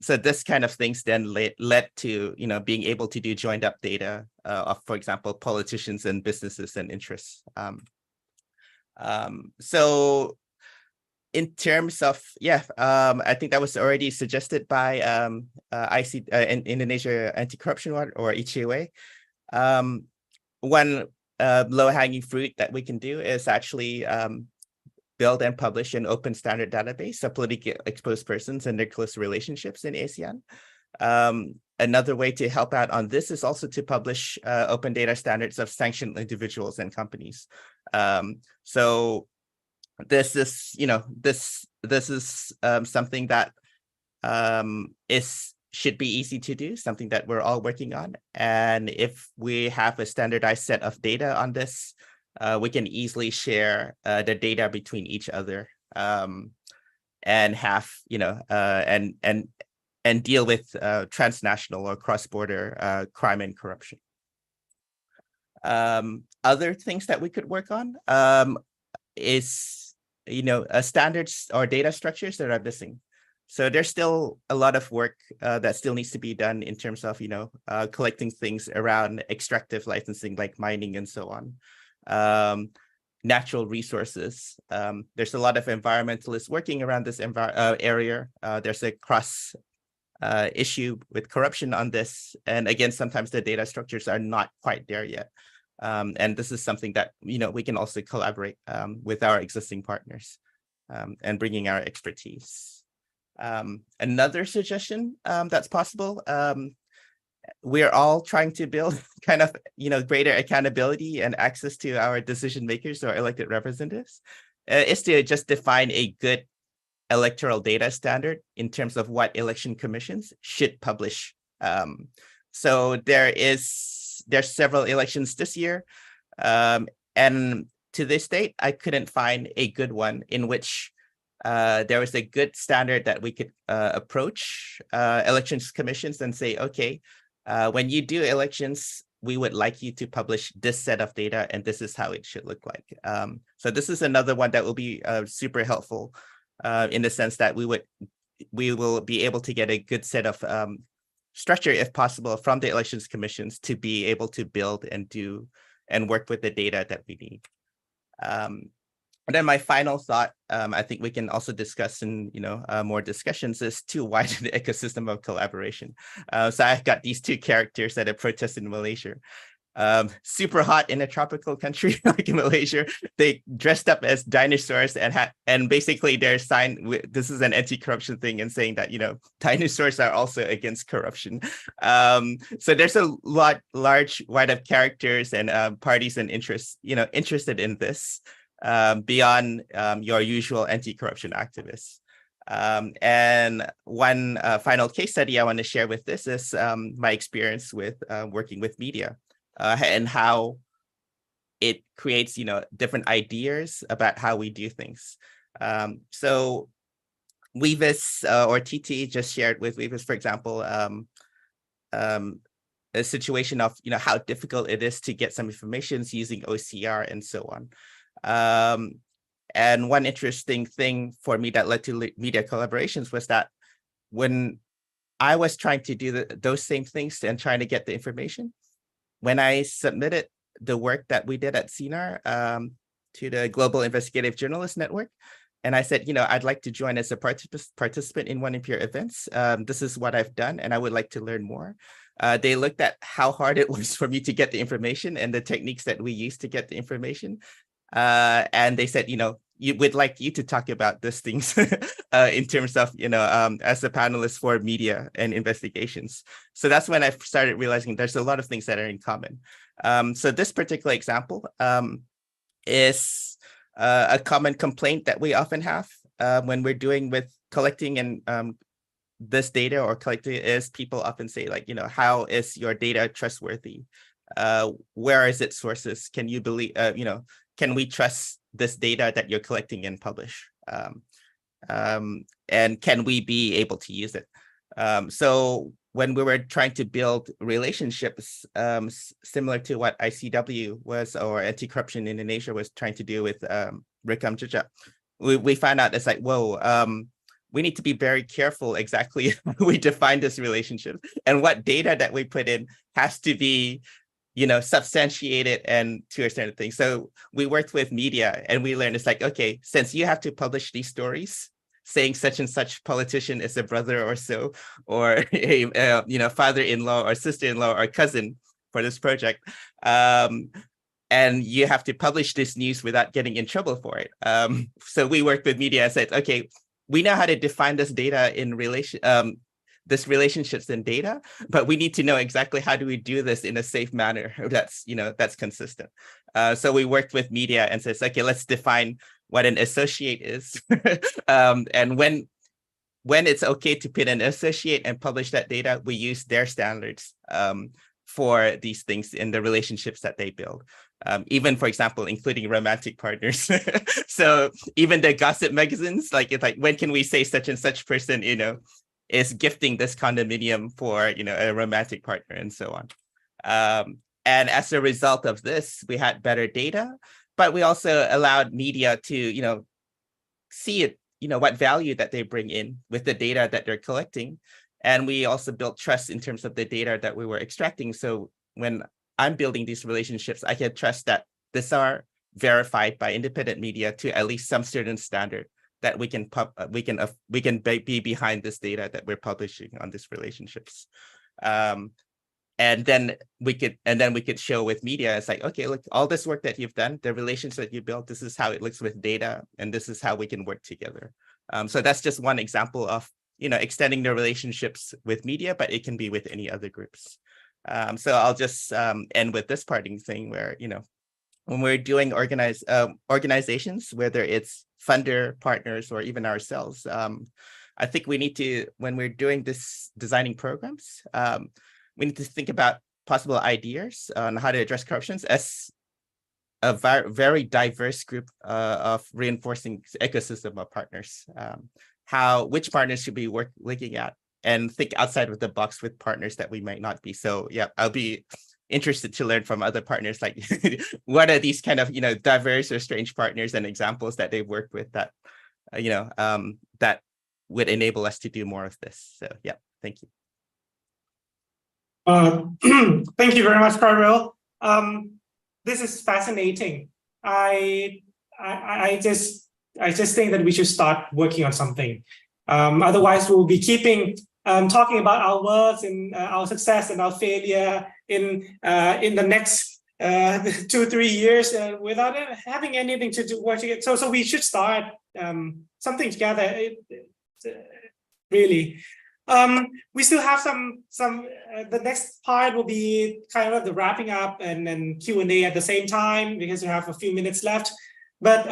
Speaker 4: this kind of things then led to, being able to do joined up data of, for example, politicians and businesses and interests. So in terms of, I think that was already suggested by Indonesia Anti-Corruption or ICW. One low-hanging fruit that we can do is actually build and publish an open standard database of politically exposed persons and their close relationships in ASEAN. Another way to help out on this is also to publish open data standards of sanctioned individuals and companies. So this is, this is something that should be easy to do, something that we're all working on. And if we have a standardized set of data on this, we can easily share the data between each other and have, and deal with transnational or cross-border crime and corruption. Other things that we could work on is, standards or data structures that are missing. So there's still a lot of work that still needs to be done in terms of, collecting things around extractive licensing like mining and so on. Natural resources. There's a lot of environmentalists working around this area. There's a issue with corruption on this. And again, sometimes the data structures are not quite there yet. And this is something that, we can also collaborate with our existing partners and bringing our expertise. Another suggestion that's possible, we're all trying to build kind of, greater accountability and access to our decision makers or elected representatives, is to just define a good electoral data standard in terms of what election commissions should publish. So there's several elections this year, and to this date, I couldn't find a good one in which there was a good standard that we could approach elections commissions and say, okay, when you do elections, we would like you to publish this set of data, and this is how it should look like. So this is another one that will be super helpful in the sense that we will be able to get a good set of structure, if possible, from the elections commissions to be able to build and do and work with the data that we need. And then my final thought, I think we can also discuss in more discussions, is to widen the ecosystem of collaboration. So I've got these two characters at a protest in Malaysia. Super hot in a tropical country like Malaysia. They dressed up as dinosaurs and basically their sign, this is an anti-corruption thing, and saying that dinosaurs are also against corruption. So there's a large wide of characters and parties and interests interested in this beyond your usual anti-corruption activists. And one final case study I want to share with this is my experience with working with media. And how it creates, different ideas about how we do things. So Weavis or TT just shared with Weavis, for example, a situation of, how difficult it is to get some information using OCR and so on. And one interesting thing for me that led to media collaborations was that when I was trying to do those same things and trying to get the information, when I submitted the work that we did at CINAR to the Global Investigative Journalist Network, and I said, I'd like to join as a participant in one of your events. This is what I've done, and I would like to learn more. They looked at how hard it was for me to get the information and the techniques that we used to get the information. And they said, we'd like you to talk about these things in terms of, as a panelist for media and investigations. So that's when I started realizing there's a lot of things that are in common. So this particular example is a common complaint that we often have when we're doing with collecting and this data or collecting is people often say like, how is your data trustworthy? Where is its sources? Can you believe, can we trust this data that you're collecting and publish? And can we be able to use it? So when we were trying to build relationships similar to what ICW was or Anti-Corruption Indonesia was trying to do with Rekam Jejak, we found out it's like, whoa, we need to be very careful exactly how we define this relationship, and what data that we put in has to be substantiated and to a certain thing. So we worked with media and we learned it's like, okay, since you have to publish these stories saying such and such politician is a brother or so, or a father-in-law or sister-in-law or cousin for this project, and you have to publish this news without getting in trouble for it. So we worked with media and said, okay, we know how to define this data in relation, this relationships in data, but we need to know exactly how do we do this in a safe manner that's that's consistent. So we worked with media and says, okay, let's define what an associate is, and when it's okay to put an associate and publish that data, we use their standards for these things in the relationships that they build. Even, for example, including romantic partners. So even the gossip magazines, like it's like, when can we say such and such person, is gifting this condominium for, a romantic partner and so on. And as a result of this, we had better data, but we also allowed media to, see it, what value that they bring in with the data that they're collecting. And we also built trust in terms of the data that we were extracting. So when I'm building these relationships, I can trust that these are verified by independent media to at least some certain standard that we can be behind this data that we're publishing on these relationships. And then we could show with media, it's like, okay, look, all this work that you've done, the relations that you built, this is how it looks with data, and this is how we can work together. So that's just one example of, extending the relationships with media, but it can be with any other groups. So I'll just end with this parting thing where, when we're doing organizations, whether it's funder, partners, or even ourselves, I think we need to, when we're doing this designing programs, we need to think about possible ideas on how to address corruptions as a very diverse group of reinforcing ecosystem of partners. Which partners should be looking at, and think outside of the box with partners that we might not be. So yeah, I'll be interested to learn from other partners, like what are these kind of diverse or strange partners and examples that they've worked with that that would enable us to do more of this. So yeah, thank you.
Speaker 1: Thank you very much, Carvel. This is fascinating. I just think that we should start working on something. Otherwise, we'll be keeping talking about our works and our success and our failure in the next 2-3 years without having anything to do work together. So we should start something together. Really. We still have some the next part will be kind of the wrapping up and then Q&A at the same time, because we have a few minutes left. But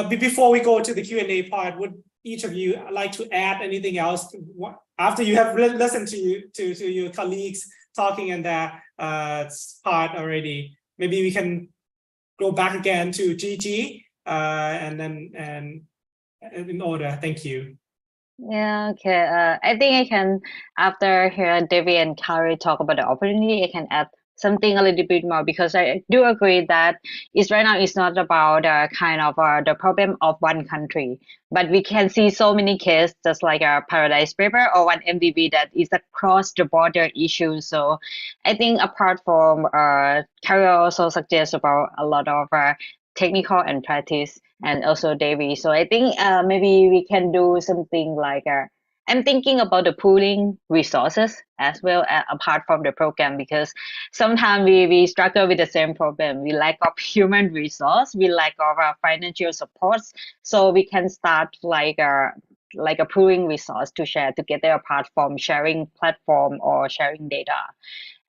Speaker 1: before we go to the Q&A part, would each of you like to add anything else after you have listened to your colleagues talking in that part already? Maybe we can go back again to Gigi and in order. Thank you.
Speaker 2: Yeah, okay. I think I can, after hearing Devi and Kari talk about the opportunity, I can add something a little bit more, because I do agree that right now it's not about kind of the problem of one country, but we can see so many cases, just like a Paradise Paper or one MDB, that is across the border issue. So I think apart from Kari also suggests about a lot of technical and practice, and also Devi. So I think maybe we can do something like I'm thinking about the pooling resources as well, apart from the program, because sometimes we struggle with the same problem. We lack of human resource, we lack of financial supports. So we can start like a pooling resource to share together, apart from sharing platform or sharing data.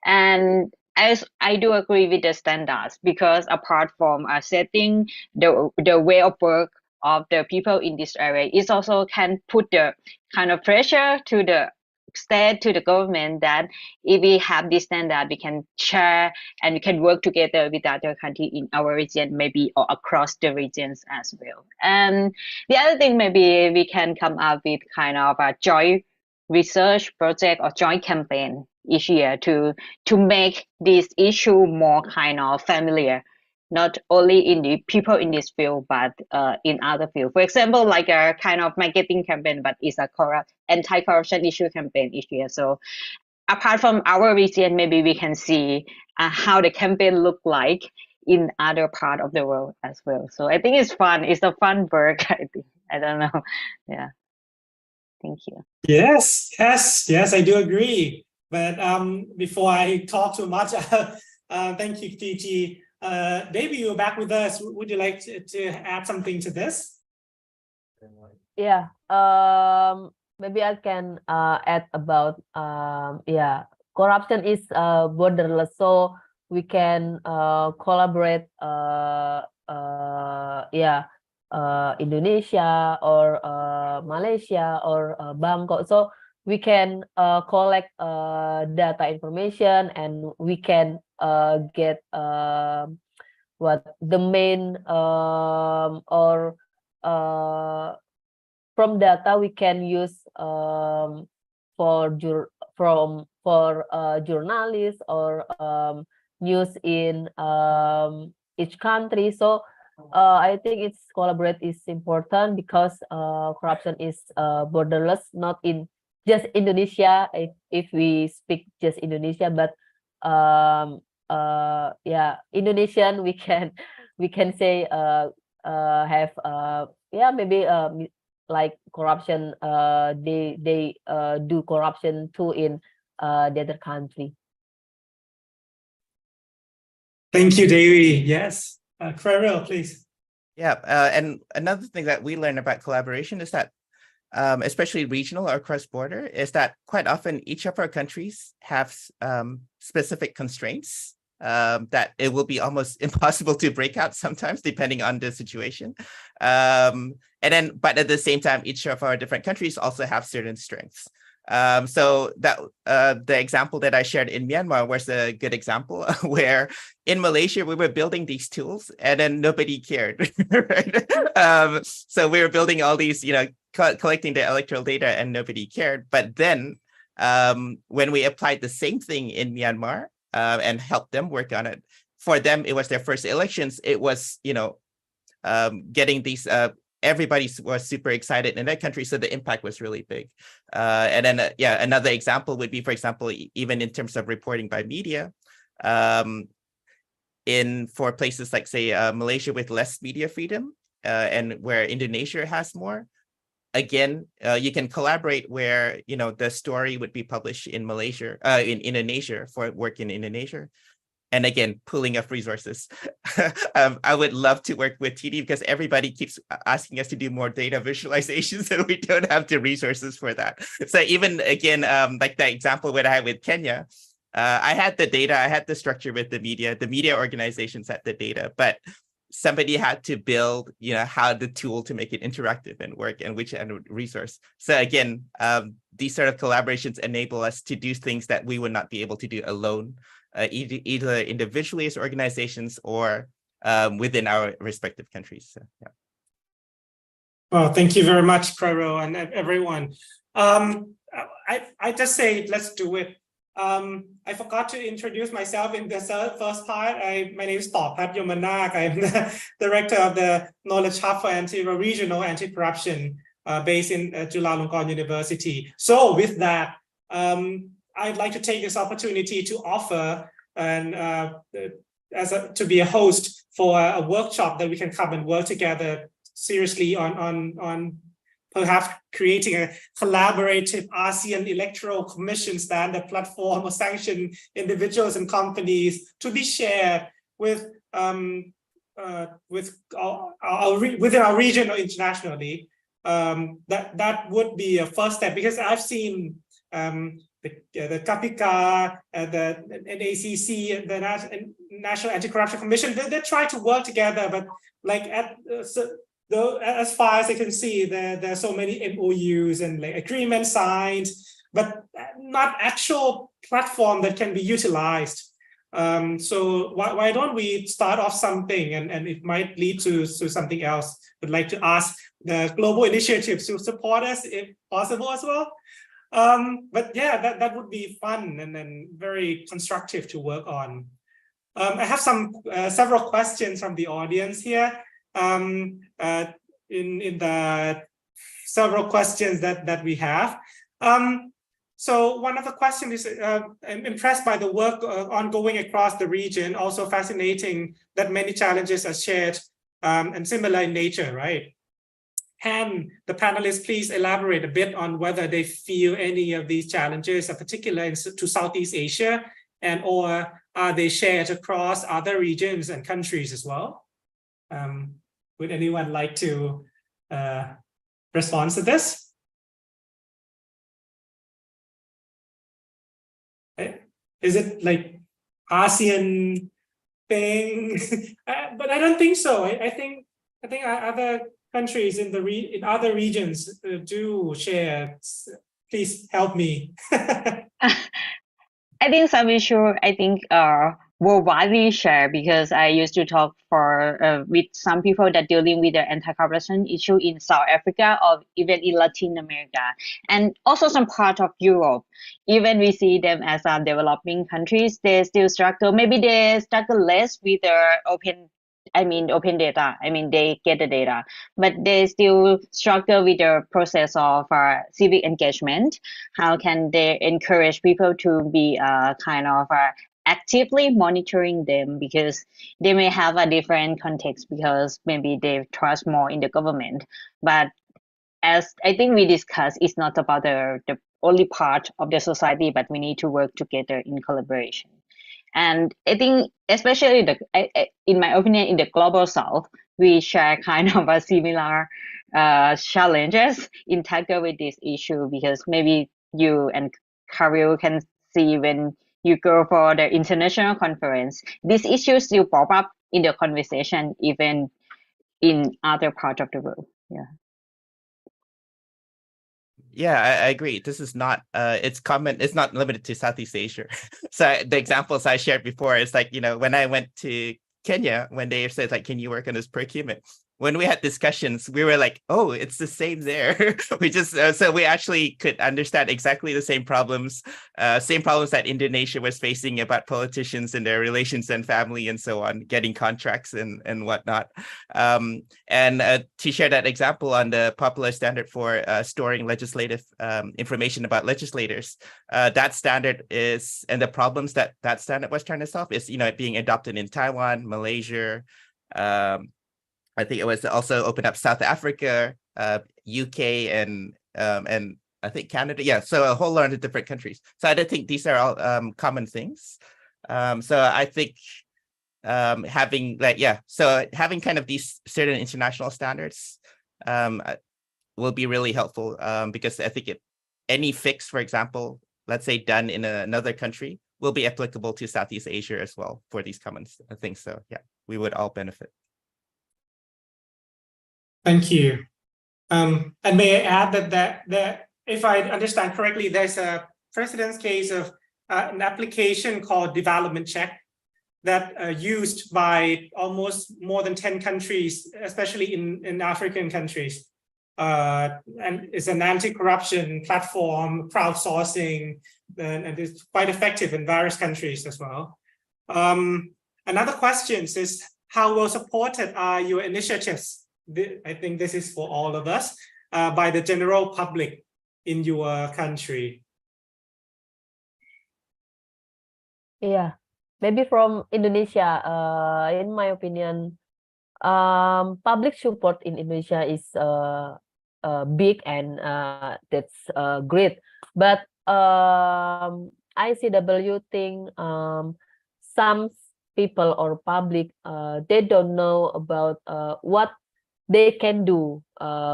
Speaker 2: And as I do agree with the standards, because apart from setting the way of work of the people in this area, it also can put the kind of pressure to the state, to the government, that if we have this standard, we can share and we can work together with other countries in our region, maybe, or across the regions as well. And the other thing, maybe we can come up with kind of a joint research project or joint campaign each year to make this issue more kind of familiar, not only in the people in this field, but in other fields. For example, like a kind of marketing campaign, but it's a anti-corruption issue campaign each year. So apart from our region, maybe we can see how the campaign look like in other part of the world as well. So I think it's fun. It's a fun work, I think. I don't know. Yeah. Thank you.
Speaker 1: Yes, I do agree. But before I talk too much, thank you, Gigi. Debbie, you're back with us. Would you like to add something to this?
Speaker 3: Yeah. Maybe I can add about corruption is borderless, so we can collaborate. Indonesia or Malaysia or Bangkok, so we can collect data information, and we can get what the main or from data we can use for journalists or news in each country. So I think it's collaborate is important, because corruption is borderless, not in just Indonesia, if we speak just Indonesia, but Indonesian we can say have yeah, maybe like corruption, they do corruption too in the other country.
Speaker 1: Thank you, Devi. Yes. Claril, please.
Speaker 4: Yeah, and another thing that we learn about collaboration is that, especially regional or cross-border, is that quite often each of our countries have specific constraints that it will be almost impossible to break out sometimes, depending on the situation. But at the same time, each of our different countries also have certain strengths. So that the example that I shared in Myanmar was a good example where in Malaysia, we were building these tools and then nobody cared, right? So we were building all these, collecting the electoral data and nobody cared. But then when we applied the same thing in Myanmar and helped them work on it, for them, it was their first elections. It was, getting these everybody was super excited in that country, so the impact was really big. And then, another example would be, for example, even in terms of reporting by media, for places like, say, Malaysia with less media freedom, and where Indonesia has more. Again, you can collaborate where the story would be published in Malaysia, in Indonesia for work in Indonesia. And again, pooling of resources. I would love to work with TD because everybody keeps asking us to do more data visualizations and we don't have the resources for that. So even again, like the example that I had with Kenya, I had the data, I had the structure with the media organizations had the data, but somebody had to build, how the tool to make it interactive and work and which resource. So again, these sort of collaborations enable us to do things that we would not be able to do alone. Either individually as organizations or within our respective countries. So, yeah.
Speaker 1: Well, thank you very much, Claril, and everyone. I just say, let's do it. I forgot to introduce myself in the first part. My name is Torpat Yomanak. I'm the director of the Knowledge Hub for Regional Anti-Corruption based in Chulalongkorn University. So with that, I'd like to take this opportunity to offer to be a host for a workshop that we can come and work together seriously on perhaps creating a collaborative ASEAN Electoral Commission standard platform or sanction individuals and companies to be shared with within our region or internationally. That would be a first step, because I've seen the KPK, the NACC, the National Anti-Corruption Commission, they try to work together, but like as far as I can see, there are so many MOUs and like agreements signed, but not actual platform that can be utilized. So why don't we start off something, and it might lead to something else. Would like to ask the global initiatives to support us if possible as well. But yeah, that would be fun and very constructive to work on. I have several questions from the audience here. In the several questions that we have. So one of the questions is, I'm impressed by the work ongoing across the region, also fascinating that many challenges are shared and similar in nature, right? Can the panelists please elaborate a bit on whether they feel any of these challenges are particular to Southeast Asia, and or are they shared across other regions and countries as well? Would anyone like to respond to this? Is it like ASEAN thing? But I don't think so. I think other countries in other regions do share. Please help me.
Speaker 2: I think some issue, were widely shared, because I used to talk with some people that dealing with the anti-corruption issue in South Africa or even in Latin America, and also some part of Europe. Even we see them as developing countries, they still struggle. Maybe they struggle less with their open data. They get the data, but they still struggle with the process of civic engagement. How can they encourage people to be kind of actively monitoring them because they may have a different context because maybe they trust more in the government. But as I think we discussed, it's not about the only part of the society, but we need to work together in collaboration. And I think, especially in my opinion, in the global south, we share kind of a similar challenges in tackle with this issue because maybe you and Karil can see when you go for the international conference, these issues still pop up in the conversation, even in other parts of the world. Yeah.
Speaker 4: Yeah, I agree. This is not it's common, it's not limited to Southeast Asia. So the examples I shared before is like, you know, when I went to Kenya, when they said like, can you work on this procurement? When we had discussions, we were like, oh, it's the same there. We just so we actually could understand exactly the same problems that Indonesia was facing about politicians and their relations and family and so on, getting contracts and whatnot. And to share that example on the popular standard for storing legislative information about legislators, that standard is, and the problems that standard was trying to solve is, you know, being adopted in Taiwan, Malaysia, I think it was also opened up South Africa, UK, and I think Canada. Yeah, so a whole lot of different countries. So I don't think these are all common things. So I think having having kind of these certain international standards will be really helpful because I think any fix, for example, let's say done in another country, will be applicable to Southeast Asia as well for these common things. So yeah, we would all benefit.
Speaker 1: Thank you. And may I add that if I understand correctly, there's a precedence case of an application called development check that used by almost more than 10 countries, especially in African countries. And it's an anti-corruption platform, crowdsourcing, and it's quite effective in various countries as well. Another question is, how well supported are your initiatives? I think this is for all of us, by the general public in your country.
Speaker 3: Yeah, maybe from Indonesia, in my opinion, public support in Indonesia is big and that's great. But ICW think some people or public they don't know about what they can do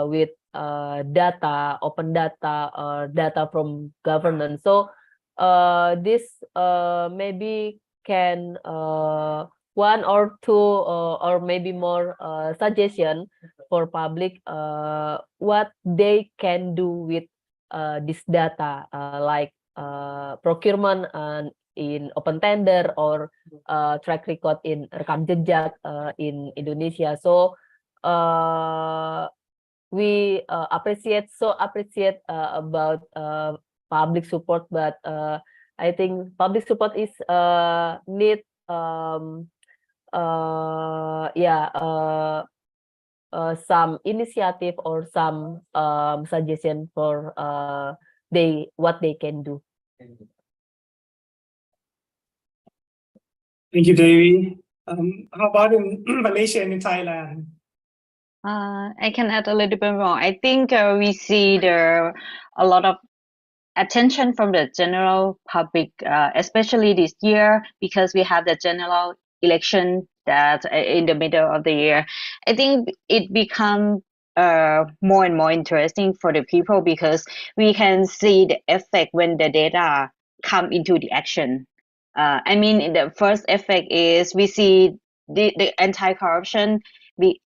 Speaker 3: with data, open data, or data from governance. So this maybe can one or two or maybe more suggestion for public what they can do with this data, like procurement in open tender or track record in rekam jejak in Indonesia. So we appreciate about public support, but I think public support is need some initiative or some suggestion for what they can do.
Speaker 1: Thank you, Devi. How about in Malaysia and in Thailand?
Speaker 2: I can add a little bit more. I think we see there a lot of attention from the general public, especially this year, because we have the general election that in the middle of the year. I think it becomes more and more interesting for the people because we can see the effect when the data come into the action. I mean, the first effect is we see the anti-corruption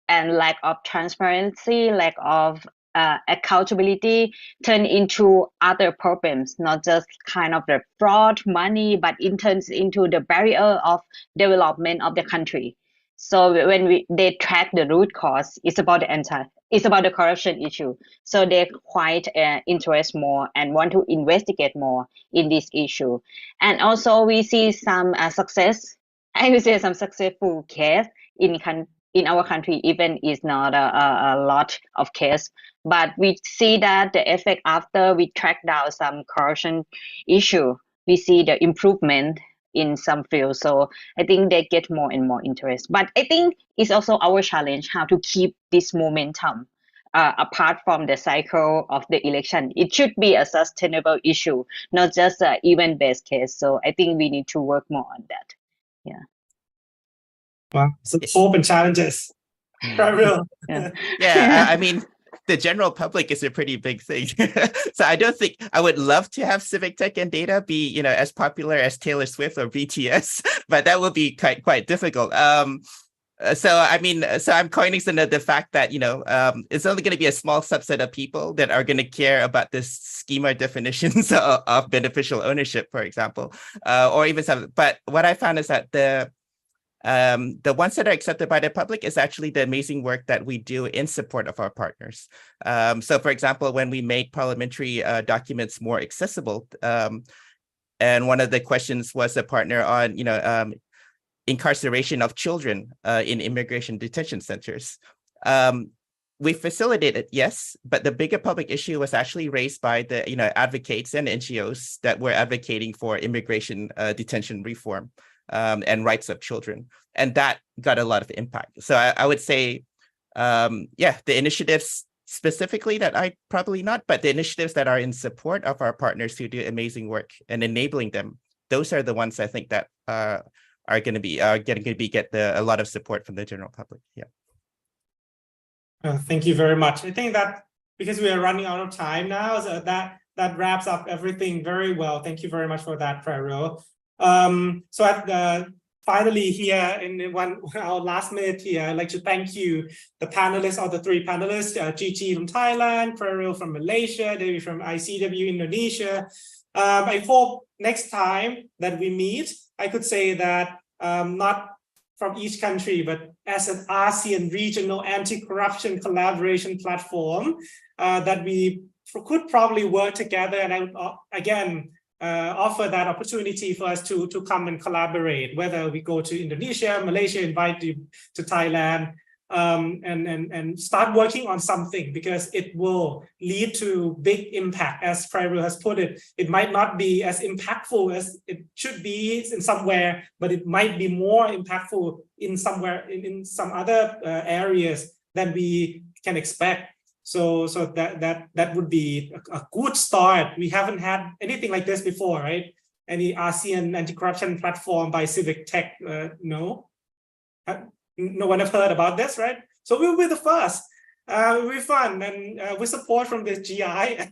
Speaker 2: and lack of transparency, lack of accountability turn into other problems, not just kind of the fraud money, but it turns into the barrier of development of the country. So when they track the root cause, it's about the corruption issue. So they quite interest more and want to investigate more in this issue. And also we see some success. I would say some successful case in our country, even is not a lot of case, but we see that the effect after we track down some corruption issue, we see the improvement in some fields. So I think they get more and more interest. But I think it's also our challenge how to keep this momentum. Apart from the cycle of the election, it should be a sustainable issue, not just an event-based case. So I think we need to work more on that. Yeah.
Speaker 1: Wow. So hope and challenges. Real.
Speaker 2: Yeah.
Speaker 4: Yeah, I mean, the general public is a pretty big thing. So I don't think I would love to have civic tech and data be, you know, as popular as Taylor Swift or BTS, but that would be quite difficult. So I mean, so I'm cognizant of the fact that, you know, it's only going to be a small subset of people that are going to care about this schema definitions of beneficial ownership, for example, or even some. But what I found is that the ones that are accepted by the public is actually the amazing work that we do in support of our partners. So for example, when we made parliamentary documents more accessible, and one of the questions was a partner on, you know, incarceration of children in immigration detention centers. We facilitated, yes, but the bigger public issue was actually raised by the, you know, advocates and NGOs that were advocating for immigration detention reform. And rights of children. And that got a lot of impact. So I would say, yeah, the initiatives specifically that I probably not, but the initiatives that are in support of our partners who do amazing work and enabling them, those are the ones I think that are going to be get a lot of support from the general public. Yeah.
Speaker 1: Thank you very much. I think that because we are running out of time now, so that wraps up everything very well. Thank you very much for that, Prero. So at finally here in our last minute here, I'd like to thank you, the panelists, all the three panelists, Gigi from Thailand, Prero from Malaysia, Devi from ICW Indonesia. I hope next time that we meet, I could say that not from each country, but as an ASEAN regional anti-corruption collaboration platform, that we could probably work together. And I would, again, offer that opportunity for us to come and collaborate, whether we go to Indonesia, Malaysia, invite you to Thailand, and start working on something, because it will lead to big impact. As Prero has put it, it might not be as impactful as it should be in somewhere, but it might be more impactful in somewhere in some other areas than we can expect. So that would be a good start. We haven't had anything like this before, right? Any ASEAN anti-corruption platform by civic tech? No. No one have heard about this, right? So we'll be the first. It'll be fun, and with support from the GI,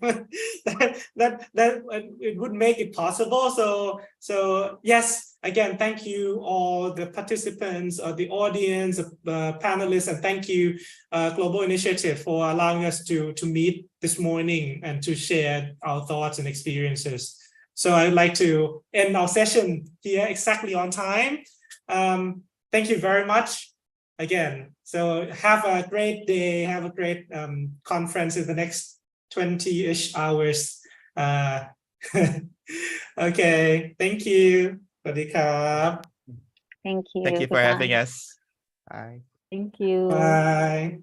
Speaker 1: that it would make it possible. So yes, again, thank you all the participants, the audience, the panelists, and thank you Global Initiative for allowing us to meet this morning and to share our thoughts and experiences. So I'd like to end our session here exactly on time. Thank you very much again. So have a great day, have a great conference in the next 20-ish hours. Okay, thank you.
Speaker 2: Thank you.
Speaker 4: Thank you for having us. Bye.
Speaker 3: Thank you.
Speaker 1: Bye.